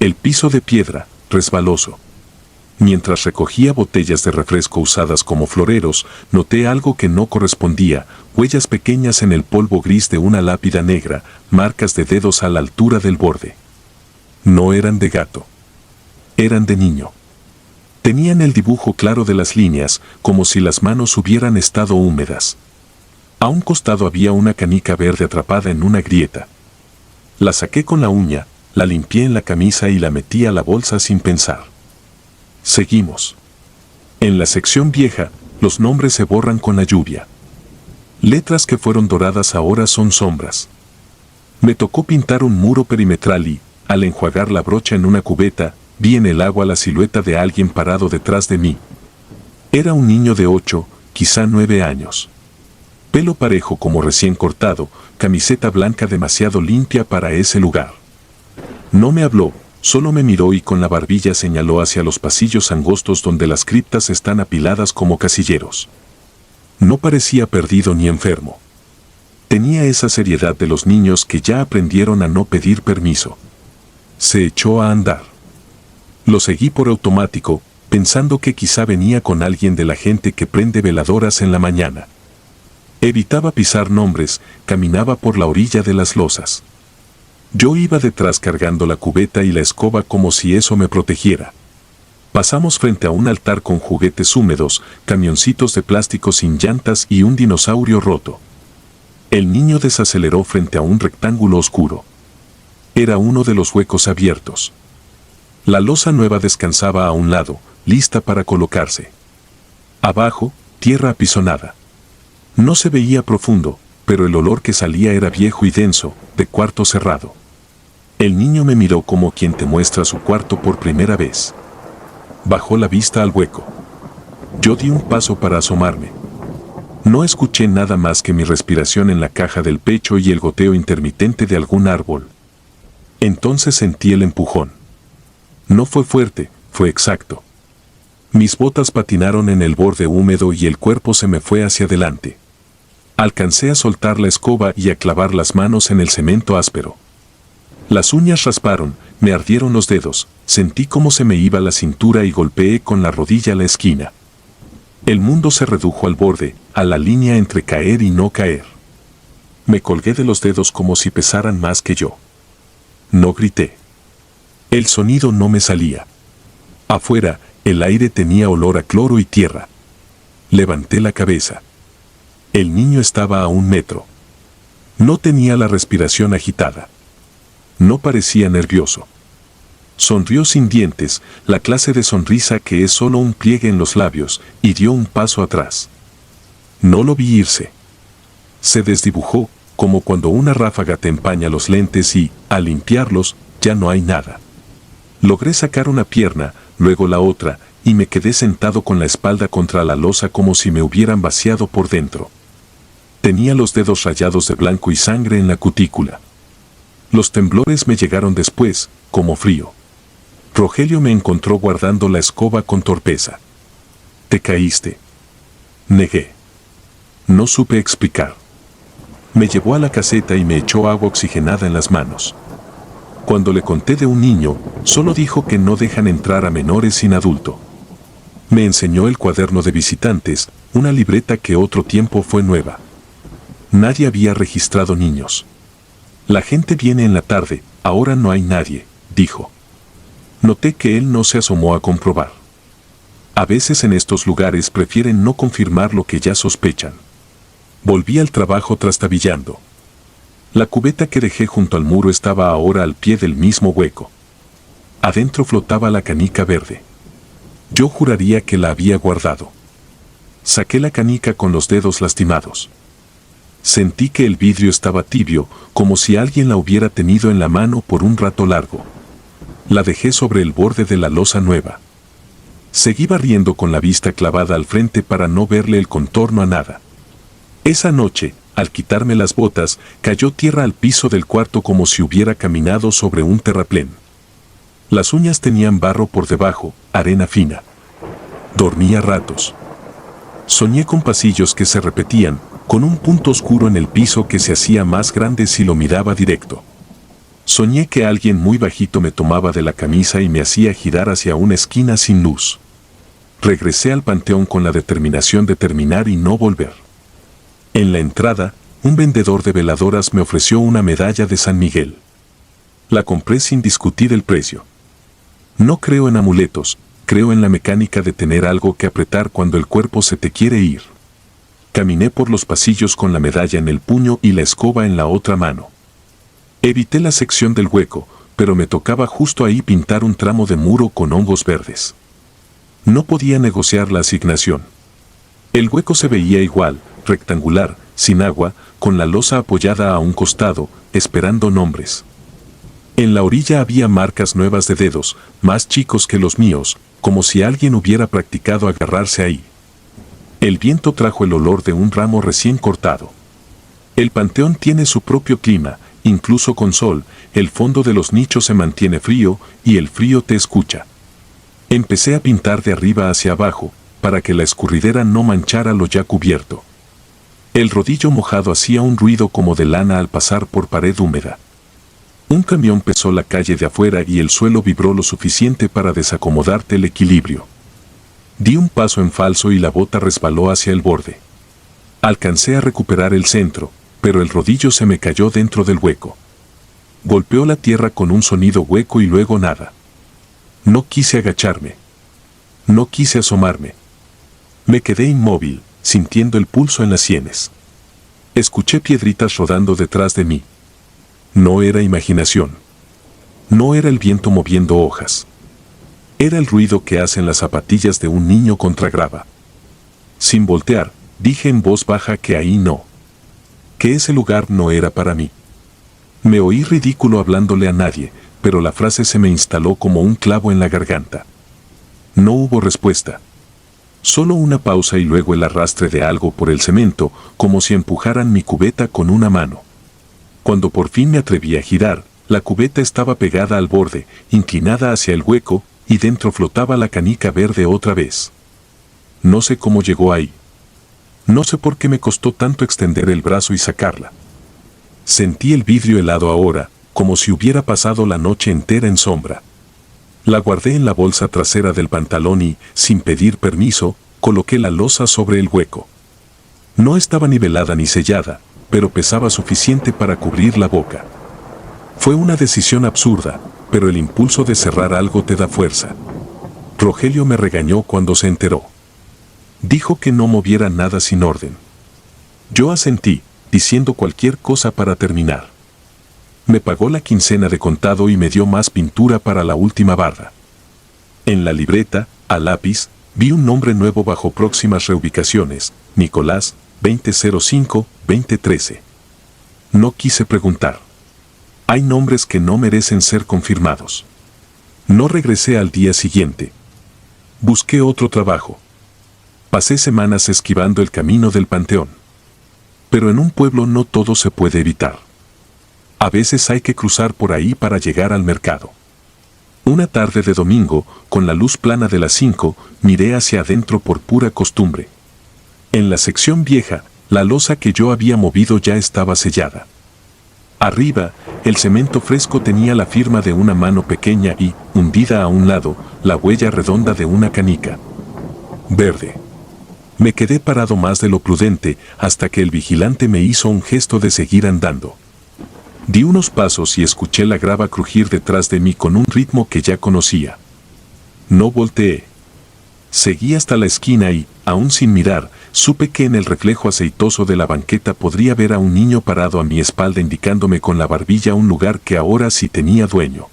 El piso de piedra, resbaloso. Mientras recogía botellas de refresco usadas como floreros, noté algo que no correspondía, huellas pequeñas en el polvo gris de una lápida negra, marcas de dedos a la altura del borde. No eran de gato. Eran de niño. Tenían el dibujo claro de las líneas, como si las manos hubieran estado húmedas. A un costado había una canica verde atrapada en una grieta. La saqué con la uña, la limpié en la camisa y la metí a la bolsa sin pensar. Seguimos. En la sección vieja, los nombres se borran con la lluvia. Letras que fueron doradas ahora son sombras. Me tocó pintar un muro perimetral y, al enjuagar la brocha en una cubeta, vi en el agua la silueta de alguien parado detrás de mí. Era un niño de 8, quizá 9 años. Pelo parejo como recién cortado, camiseta blanca demasiado limpia para ese lugar. No me habló, solo me miró y con la barbilla señaló hacia los pasillos angostos donde las criptas están apiladas como casilleros. No parecía perdido ni enfermo. Tenía esa seriedad de los niños que ya aprendieron a no pedir permiso. Se echó a andar. Lo seguí por automático, pensando que quizá venía con alguien de la gente que prende veladoras en la mañana. Evitaba pisar nombres, caminaba por la orilla de las losas. Yo iba detrás cargando la cubeta y la escoba como si eso me protegiera. Pasamos frente a un altar con juguetes húmedos, camioncitos de plástico sin llantas y un dinosaurio roto. El niño desaceleró frente a un rectángulo oscuro. Era uno de los huecos abiertos. La losa nueva descansaba a un lado, lista para colocarse. Abajo, tierra apisonada. No se veía profundo, pero el olor que salía era viejo y denso, de cuarto cerrado. El niño me miró como quien te muestra su cuarto por primera vez. Bajó la vista al hueco. Yo di un paso para asomarme. No escuché nada más que mi respiración en la caja del pecho y el goteo intermitente de algún árbol. Entonces sentí el empujón. No fue fuerte, fue exacto. Mis botas patinaron en el borde húmedo y el cuerpo se me fue hacia adelante. Alcancé a soltar la escoba y a clavar las manos en el cemento áspero. Las uñas rasparon, me ardieron los dedos, sentí cómo se me iba la cintura y golpeé con la rodilla la esquina. El mundo se redujo al borde, a la línea entre caer y no caer. Me colgué de los dedos como si pesaran más que yo. No grité. El sonido no me salía. Afuera, el aire tenía olor a cloro y tierra. Levanté la cabeza. El niño estaba a 1 metro. No tenía la respiración agitada. No parecía nervioso. Sonrió sin dientes, la clase de sonrisa que es solo un pliegue en los labios, y dio un paso atrás. No lo vi irse. Se desdibujó, como cuando una ráfaga te empaña los lentes y, al limpiarlos, ya no hay nada. Logré sacar una pierna, luego la otra, y me quedé sentado con la espalda contra la losa como si me hubieran vaciado por dentro. Tenía los dedos rayados de blanco y sangre en la cutícula. Los temblores me llegaron después, como frío. Rogelio me encontró guardando la escoba con torpeza. «¿Te caíste?», negué. No supe explicar. Me llevó a la caseta y me echó agua oxigenada en las manos. Cuando le conté de un niño, solo dijo que no dejan entrar a menores sin adulto. Me enseñó el cuaderno de visitantes, una libreta que otro tiempo fue nueva. Nadie había registrado niños. «La gente viene en la tarde, ahora no hay nadie», dijo. Noté que él no se asomó a comprobar. A veces en estos lugares prefieren no confirmar lo que ya sospechan. Volví al trabajo trastabillando. La cubeta que dejé junto al muro estaba ahora al pie del mismo hueco. Adentro flotaba la canica verde. Yo juraría que la había guardado. Saqué la canica con los dedos lastimados. Sentí que el vidrio estaba tibio, como si alguien la hubiera tenido en la mano por un rato largo. La dejé sobre el borde de la loza nueva. Seguí barriendo con la vista clavada al frente para no verle el contorno a nada. Esa noche, al quitarme las botas, cayó tierra al piso del cuarto como si hubiera caminado sobre un terraplén. Las uñas tenían barro por debajo, arena fina. Dormí a ratos. Soñé con pasillos que se repetían, con un punto oscuro en el piso que se hacía más grande si lo miraba directo. Soñé que alguien muy bajito me tomaba de la camisa y me hacía girar hacia una esquina sin luz. Regresé al panteón con la determinación de terminar y no volver. En la entrada, un vendedor de veladoras me ofreció una medalla de San Miguel. La compré sin discutir el precio. No creo en amuletos, creo en la mecánica de tener algo que apretar cuando el cuerpo se te quiere ir. Caminé por los pasillos con la medalla en el puño y la escoba en la otra mano. Evité la sección del hueco, pero me tocaba justo ahí pintar un tramo de muro con hongos verdes. No podía negociar la asignación. El hueco se veía igual, rectangular, sin agua, con la losa apoyada a un costado, esperando nombres. En la orilla había marcas nuevas de dedos, más chicos que los míos, como si alguien hubiera practicado agarrarse ahí. El viento trajo el olor de un ramo recién cortado. El panteón tiene su propio clima, incluso con sol, el fondo de los nichos se mantiene frío y el frío te escucha. Empecé a pintar de arriba hacia abajo, para que la escurridera no manchara lo ya cubierto. El rodillo mojado hacía un ruido como de lana al pasar por pared húmeda. Un camión pesó la calle de afuera y el suelo vibró lo suficiente para desacomodarte el equilibrio. Di un paso en falso y la bota resbaló hacia el borde. Alcancé a recuperar el centro, pero el rodillo se me cayó dentro del hueco. Golpeó la tierra con un sonido hueco y luego nada. No quise agacharme. No quise asomarme. Me quedé inmóvil, sintiendo el pulso en las sienes. Escuché piedritas rodando detrás de mí. No era imaginación. No era el viento moviendo hojas. Era el ruido que hacen las zapatillas de un niño contra grava. Sin voltear, dije en voz baja que ahí no. Que ese lugar no era para mí. Me oí ridículo hablándole a nadie, pero la frase se me instaló como un clavo en la garganta. No hubo respuesta. Solo una pausa y luego el arrastre de algo por el cemento, como si empujaran mi cubeta con una mano. Cuando por fin me atreví a girar, la cubeta estaba pegada al borde, inclinada hacia el hueco, y dentro flotaba la canica verde otra vez. No sé cómo llegó ahí. No sé por qué me costó tanto extender el brazo y sacarla. Sentí el vidrio helado ahora, como si hubiera pasado la noche entera en sombra. La guardé en la bolsa trasera del pantalón y, sin pedir permiso, coloqué la losa sobre el hueco. No estaba nivelada ni sellada, pero pesaba suficiente para cubrir la boca. Fue una decisión absurda, pero el impulso de cerrar algo te da fuerza. Rogelio me regañó cuando se enteró. Dijo que no moviera nada sin orden. Yo asentí, diciendo cualquier cosa para terminar. Me pagó la quincena de contado y me dio más pintura para la última barra. En la libreta, a lápiz, vi un nombre nuevo bajo próximas reubicaciones, Nicolás, 2005-2013. No quise preguntar. Hay nombres que no merecen ser confirmados. No regresé al día siguiente. Busqué otro trabajo. Pasé semanas esquivando el camino del panteón. Pero en un pueblo no todo se puede evitar. A veces hay que cruzar por ahí para llegar al mercado. Una tarde de domingo, con la luz plana de las 5, miré hacia adentro por pura costumbre. En la sección vieja, la losa que yo había movido ya estaba sellada. Arriba, el cemento fresco tenía la firma de una mano pequeña y, hundida a un lado, la huella redonda de una canica. Verde. Me quedé parado más de lo prudente hasta que el vigilante me hizo un gesto de seguir andando. Di unos pasos y escuché la grava crujir detrás de mí con un ritmo que ya conocía. No volteé. Seguí hasta la esquina y, aún sin mirar, supe que en el reflejo aceitoso de la banqueta podría ver a un niño parado a mi espalda indicándome con la barbilla un lugar que ahora sí tenía dueño.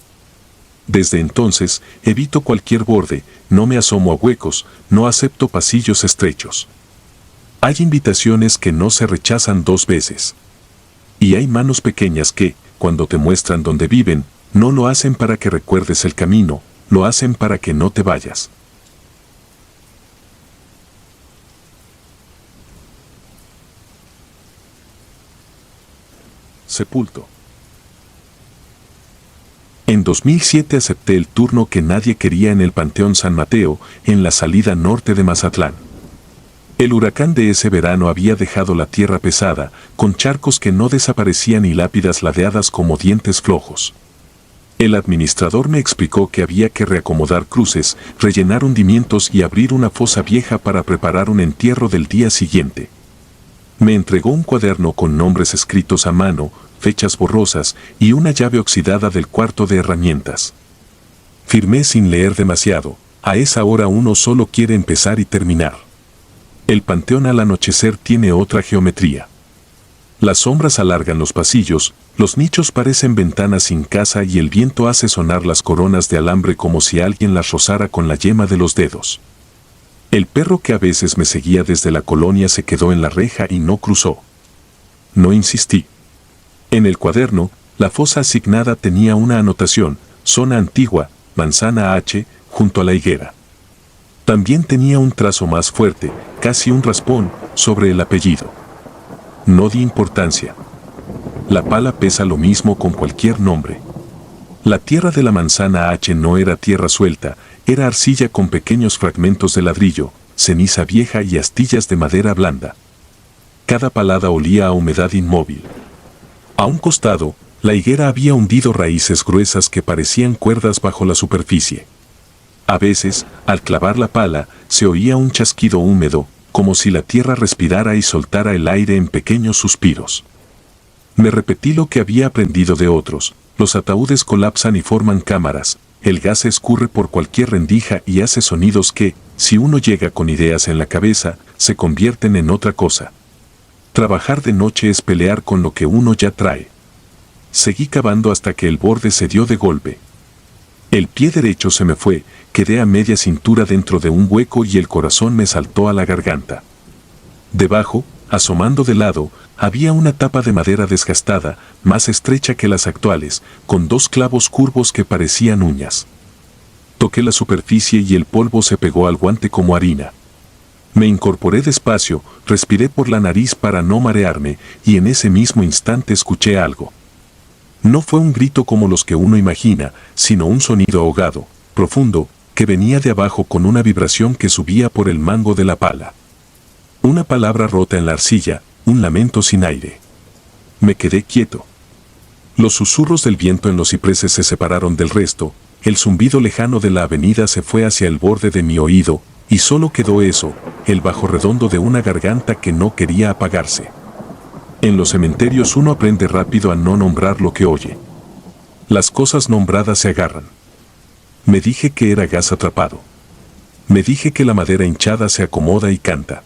Desde entonces, evito cualquier borde, no me asomo a huecos, no acepto pasillos estrechos. Hay invitaciones que no se rechazan 2 veces. Y hay manos pequeñas que, cuando te muestran dónde viven, no lo hacen para que recuerdes el camino, lo hacen para que no te vayas. Sepulto. En 2007 acepté el turno que nadie quería en el Panteón San Mateo, en la salida norte de Mazatlán. El huracán de ese verano había dejado la tierra pesada, con charcos que no desaparecían y lápidas ladeadas como dientes flojos. El administrador me explicó que había que reacomodar cruces, rellenar hundimientos y abrir una fosa vieja para preparar un entierro del día siguiente. Me entregó un cuaderno con nombres escritos a mano, fechas borrosas y una llave oxidada del cuarto de herramientas. Firmé sin leer demasiado, a esa hora uno solo quiere empezar y terminar. El panteón al anochecer tiene otra geometría. Las sombras alargan los pasillos, los nichos parecen ventanas sin casa y el viento hace sonar las coronas de alambre como si alguien las rozara con la yema de los dedos. El perro que a veces me seguía desde la colonia se quedó en la reja y no cruzó. No insistí. En el cuaderno, la fosa asignada tenía una anotación, zona antigua, manzana H, junto a la higuera. También tenía un trazo más fuerte, casi un raspón, sobre el apellido. No di importancia. La pala pesa lo mismo con cualquier nombre. La tierra de la manzana H no era tierra suelta, era arcilla con pequeños fragmentos de ladrillo, ceniza vieja y astillas de madera blanda. Cada palada olía a humedad inmóvil. A un costado, la higuera había hundido raíces gruesas que parecían cuerdas bajo la superficie. A veces, al clavar la pala, se oía un chasquido húmedo, como si la tierra respirara y soltara el aire en pequeños suspiros. Me repetí lo que había aprendido de otros: los ataúdes colapsan y forman cámaras, el gas escurre por cualquier rendija y hace sonidos que, si uno llega con ideas en la cabeza, se convierten en otra cosa. Trabajar de noche es pelear con lo que uno ya trae. Seguí cavando hasta que el borde se dio de golpe. El pie derecho se me fue, quedé a media cintura dentro de un hueco y el corazón me saltó a la garganta. Debajo, asomando de lado, había una tapa de madera desgastada, más estrecha que las actuales, con 2 clavos curvos que parecían uñas. Toqué la superficie y el polvo se pegó al guante como harina. Me incorporé despacio, respiré por la nariz para no marearme, y en ese mismo instante escuché algo. No fue un grito como los que uno imagina, sino un sonido ahogado, profundo, que venía de abajo con una vibración que subía por el mango de la pala. Una palabra rota en la arcilla, un lamento sin aire. Me quedé quieto. Los susurros del viento en los cipreses se separaron del resto, el zumbido lejano de la avenida se fue hacia el borde de mi oído, y solo quedó eso, el bajo redondo de una garganta que no quería apagarse. En los cementerios uno aprende rápido a no nombrar lo que oye. Las cosas nombradas se agarran. Me dije que era gas atrapado. Me dije que la madera hinchada se acomoda y canta.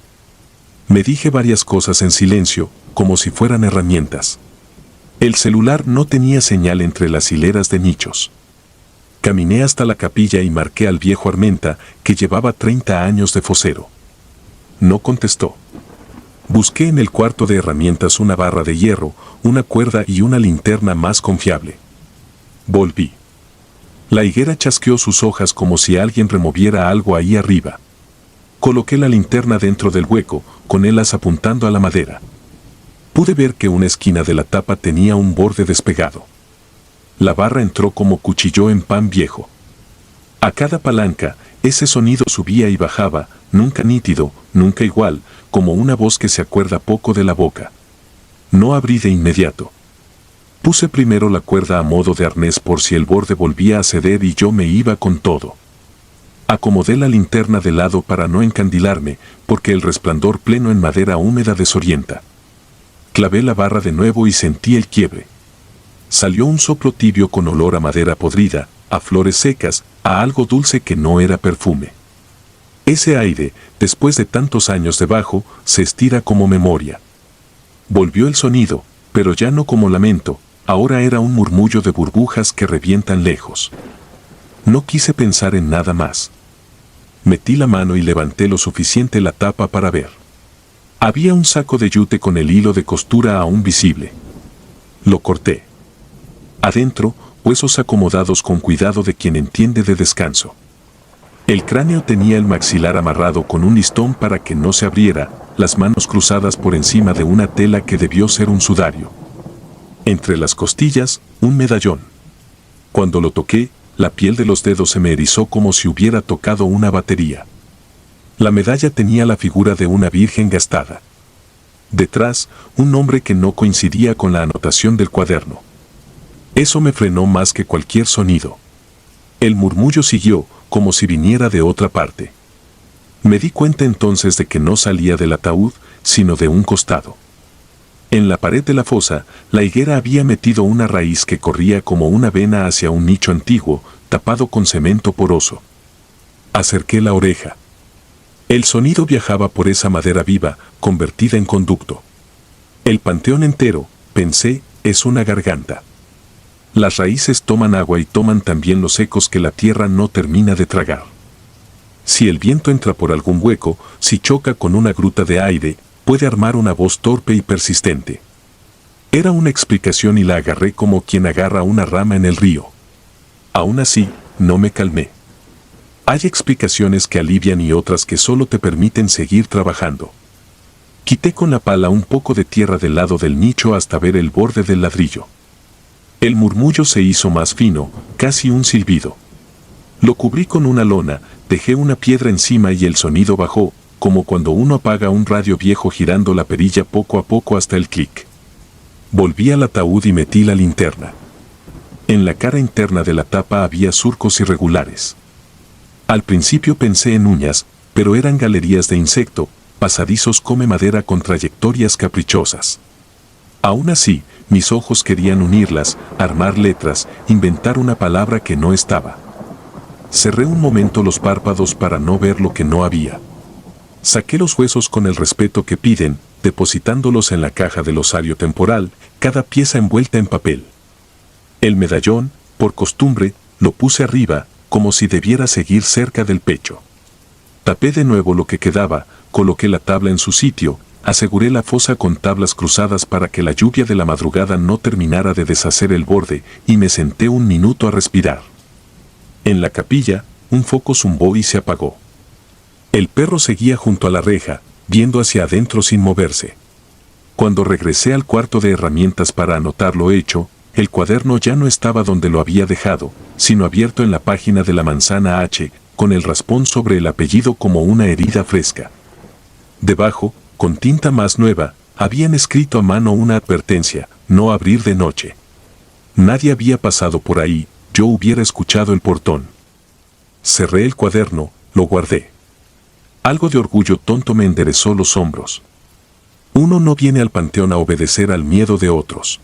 Me dije varias cosas en silencio, como si fueran herramientas. El celular no tenía señal entre las hileras de nichos. Caminé hasta la capilla y marqué al viejo Armenta, que llevaba 30 años de fosero. No contestó. Busqué en el cuarto de herramientas una barra de hierro, una cuerda y una linterna más confiable. Volví. La higuera chasqueó sus hojas como si alguien removiera algo ahí arriba. Coloqué la linterna dentro del hueco, con helas apuntando a la madera. Pude ver que una esquina de la tapa tenía un borde despegado. La barra entró como cuchillo en pan viejo. A cada palanca, ese sonido subía y bajaba, nunca nítido, nunca igual, como una voz que se acuerda poco de la boca. No abrí de inmediato. Puse primero la cuerda a modo de arnés por si el borde volvía a ceder y yo me iba con todo. Acomodé la linterna de lado para no encandilarme, porque el resplandor pleno en madera húmeda desorienta. Clavé la barra de nuevo y sentí el quiebre. Salió un soplo tibio con olor a madera podrida, a flores secas, a algo dulce que no era perfume. Ese aire, después de tantos años debajo, se estira como memoria. Volvió el sonido, pero ya no como lamento, ahora era un murmullo de burbujas que revientan lejos. No quise pensar en nada más. Metí la mano y levanté lo suficiente la tapa para ver. Había un saco de yute con el hilo de costura aún visible. Lo corté. Adentro, huesos acomodados con cuidado de quien entiende de descanso. El cráneo tenía el maxilar amarrado con un listón para que no se abriera, las manos cruzadas por encima de una tela que debió ser un sudario. Entre las costillas, un medallón. Cuando lo toqué, la piel de los dedos se me erizó como si hubiera tocado una batería. La medalla tenía la figura de una virgen gastada. Detrás, un nombre que no coincidía con la anotación del cuaderno. Eso me frenó más que cualquier sonido. El murmullo siguió, como si viniera de otra parte. Me di cuenta entonces de que no salía del ataúd, sino de un costado. En la pared de la fosa, la higuera había metido una raíz que corría como una vena hacia un nicho antiguo, tapado con cemento poroso. Acerqué la oreja. El sonido viajaba por esa madera viva, convertida en conducto. El panteón entero, pensé, es una garganta. Las raíces toman agua y toman también los ecos que la tierra no termina de tragar. Si el viento entra por algún hueco, si choca con una gruta de aire, puede armar una voz torpe y persistente. Era una explicación y la agarré como quien agarra una rama en el río. Aún así, no me calmé. Hay explicaciones que alivian y otras que solo te permiten seguir trabajando. Quité con la pala un poco de tierra del lado del nicho hasta ver el borde del ladrillo. El murmullo se hizo más fino, casi un silbido. Lo cubrí con una lona, dejé una piedra encima y el sonido bajó, como cuando uno apaga un radio viejo girando la perilla poco a poco hasta el clic. Volví al ataúd y metí la linterna. En la cara interna de la tapa había surcos irregulares. Al principio pensé en uñas, pero eran galerías de insecto, pasadizos come madera con trayectorias caprichosas. Aún así, mis ojos querían unirlas, armar letras, inventar una palabra que no estaba. Cerré un momento los párpados para no ver lo que no había. Saqué los huesos con el respeto que piden, depositándolos en la caja del osario temporal, cada pieza envuelta en papel. El medallón, por costumbre, lo puse arriba, como si debiera seguir cerca del pecho. Tapé de nuevo lo que quedaba, coloqué la tabla en su sitio, aseguré la fosa con tablas cruzadas para que la lluvia de la madrugada no terminara de deshacer el borde, y me senté un minuto a respirar. En la capilla, un foco zumbó y se apagó. El perro seguía junto a la reja, viendo hacia adentro sin moverse. Cuando regresé al cuarto de herramientas para anotar lo hecho, el cuaderno ya no estaba donde lo había dejado, sino abierto en la página de la manzana H, con el raspón sobre el apellido como una herida fresca. Debajo, con tinta más nueva, habían escrito a mano una advertencia: no abrir de noche. Nadie había pasado por ahí, yo hubiera escuchado el portón. Cerré el cuaderno, lo guardé. Algo de orgullo tonto me enderezó los hombros. Uno no viene al panteón a obedecer al miedo de otros.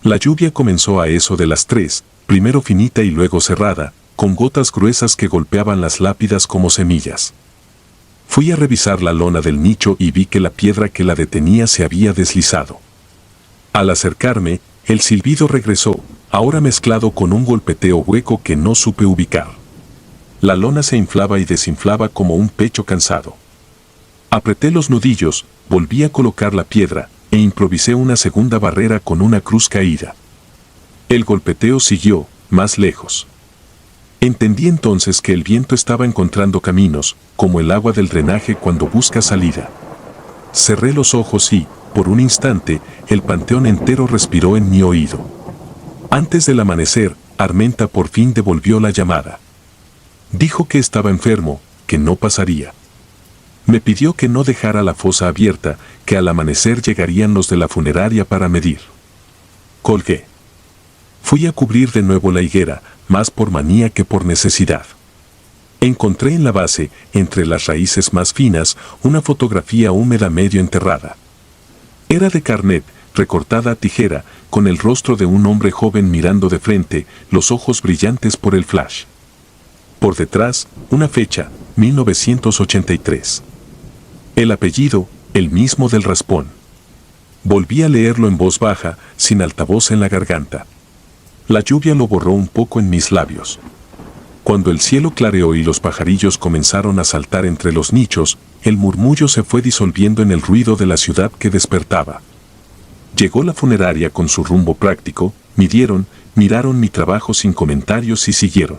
La lluvia comenzó a eso de las 3, primero finita y luego cerrada, con gotas gruesas que golpeaban las lápidas como semillas. Fui a revisar la lona del nicho y vi que la piedra que la detenía se había deslizado. Al acercarme, el silbido regresó, ahora mezclado con un golpeteo hueco que no supe ubicar. La lona se inflaba y desinflaba como un pecho cansado. Apreté los nudillos, volví a colocar la piedra, e improvisé una segunda barrera con una cruz caída. El golpeteo siguió, más lejos. Entendí entonces que el viento estaba encontrando caminos, como el agua del drenaje cuando busca salida. Cerré los ojos y, por un instante, el panteón entero respiró en mi oído. Antes del amanecer, Armenta por fin devolvió la llamada. Dijo que estaba enfermo, que no pasaría. Me pidió que no dejara la fosa abierta, que al amanecer llegarían los de la funeraria para medir. Colgué. Fui a cubrir de nuevo la higuera, más por manía que por necesidad. Encontré en la base, entre las raíces más finas, una fotografía húmeda medio enterrada. Era de carnet, recortada a tijera, con el rostro de un hombre joven mirando de frente, los ojos brillantes por el flash. Por detrás, una fecha, 1983. El apellido, el mismo del raspón. Volví a leerlo en voz baja, sin altavoz en la garganta. La lluvia lo borró un poco en mis labios. Cuando el cielo clareó y los pajarillos comenzaron a saltar entre los nichos, el murmullo se fue disolviendo en el ruido de la ciudad que despertaba. Llegó la funeraria con su rumbo práctico, midieron, miraron mi trabajo sin comentarios y siguieron.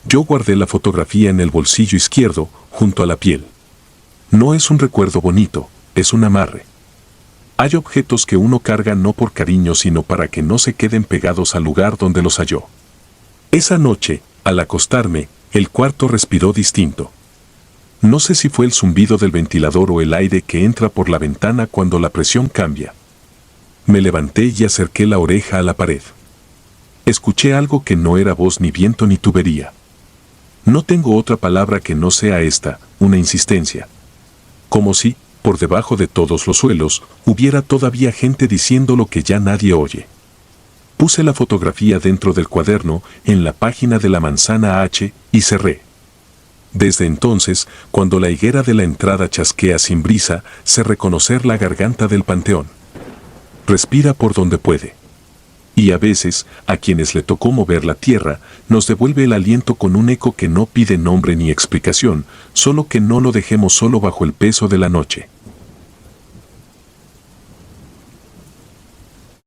Yo guardé la fotografía en el bolsillo izquierdo, junto a la piel. No es un recuerdo bonito, es un amarre. Hay objetos que uno carga no por cariño sino para que no se queden pegados al lugar donde los halló. Esa noche, al acostarme, el cuarto respiró distinto. No sé si fue el zumbido del ventilador o el aire que entra por la ventana cuando la presión cambia. Me levanté y acerqué la oreja a la pared. Escuché algo que no era voz ni viento ni tubería. No tengo otra palabra que no sea esta, una insistencia. Como si, por debajo de todos los suelos, hubiera todavía gente diciendo lo que ya nadie oye. Puse la fotografía dentro del cuaderno, en la página de la manzana H, y cerré. Desde entonces, cuando la higuera de la entrada chasquea sin brisa, sé reconocer la garganta del panteón. Respira por donde puede. Y a veces, a quienes le tocó mover la tierra, nos devuelve el aliento con un eco que no pide nombre ni explicación, solo que no lo dejemos solo bajo el peso de la noche.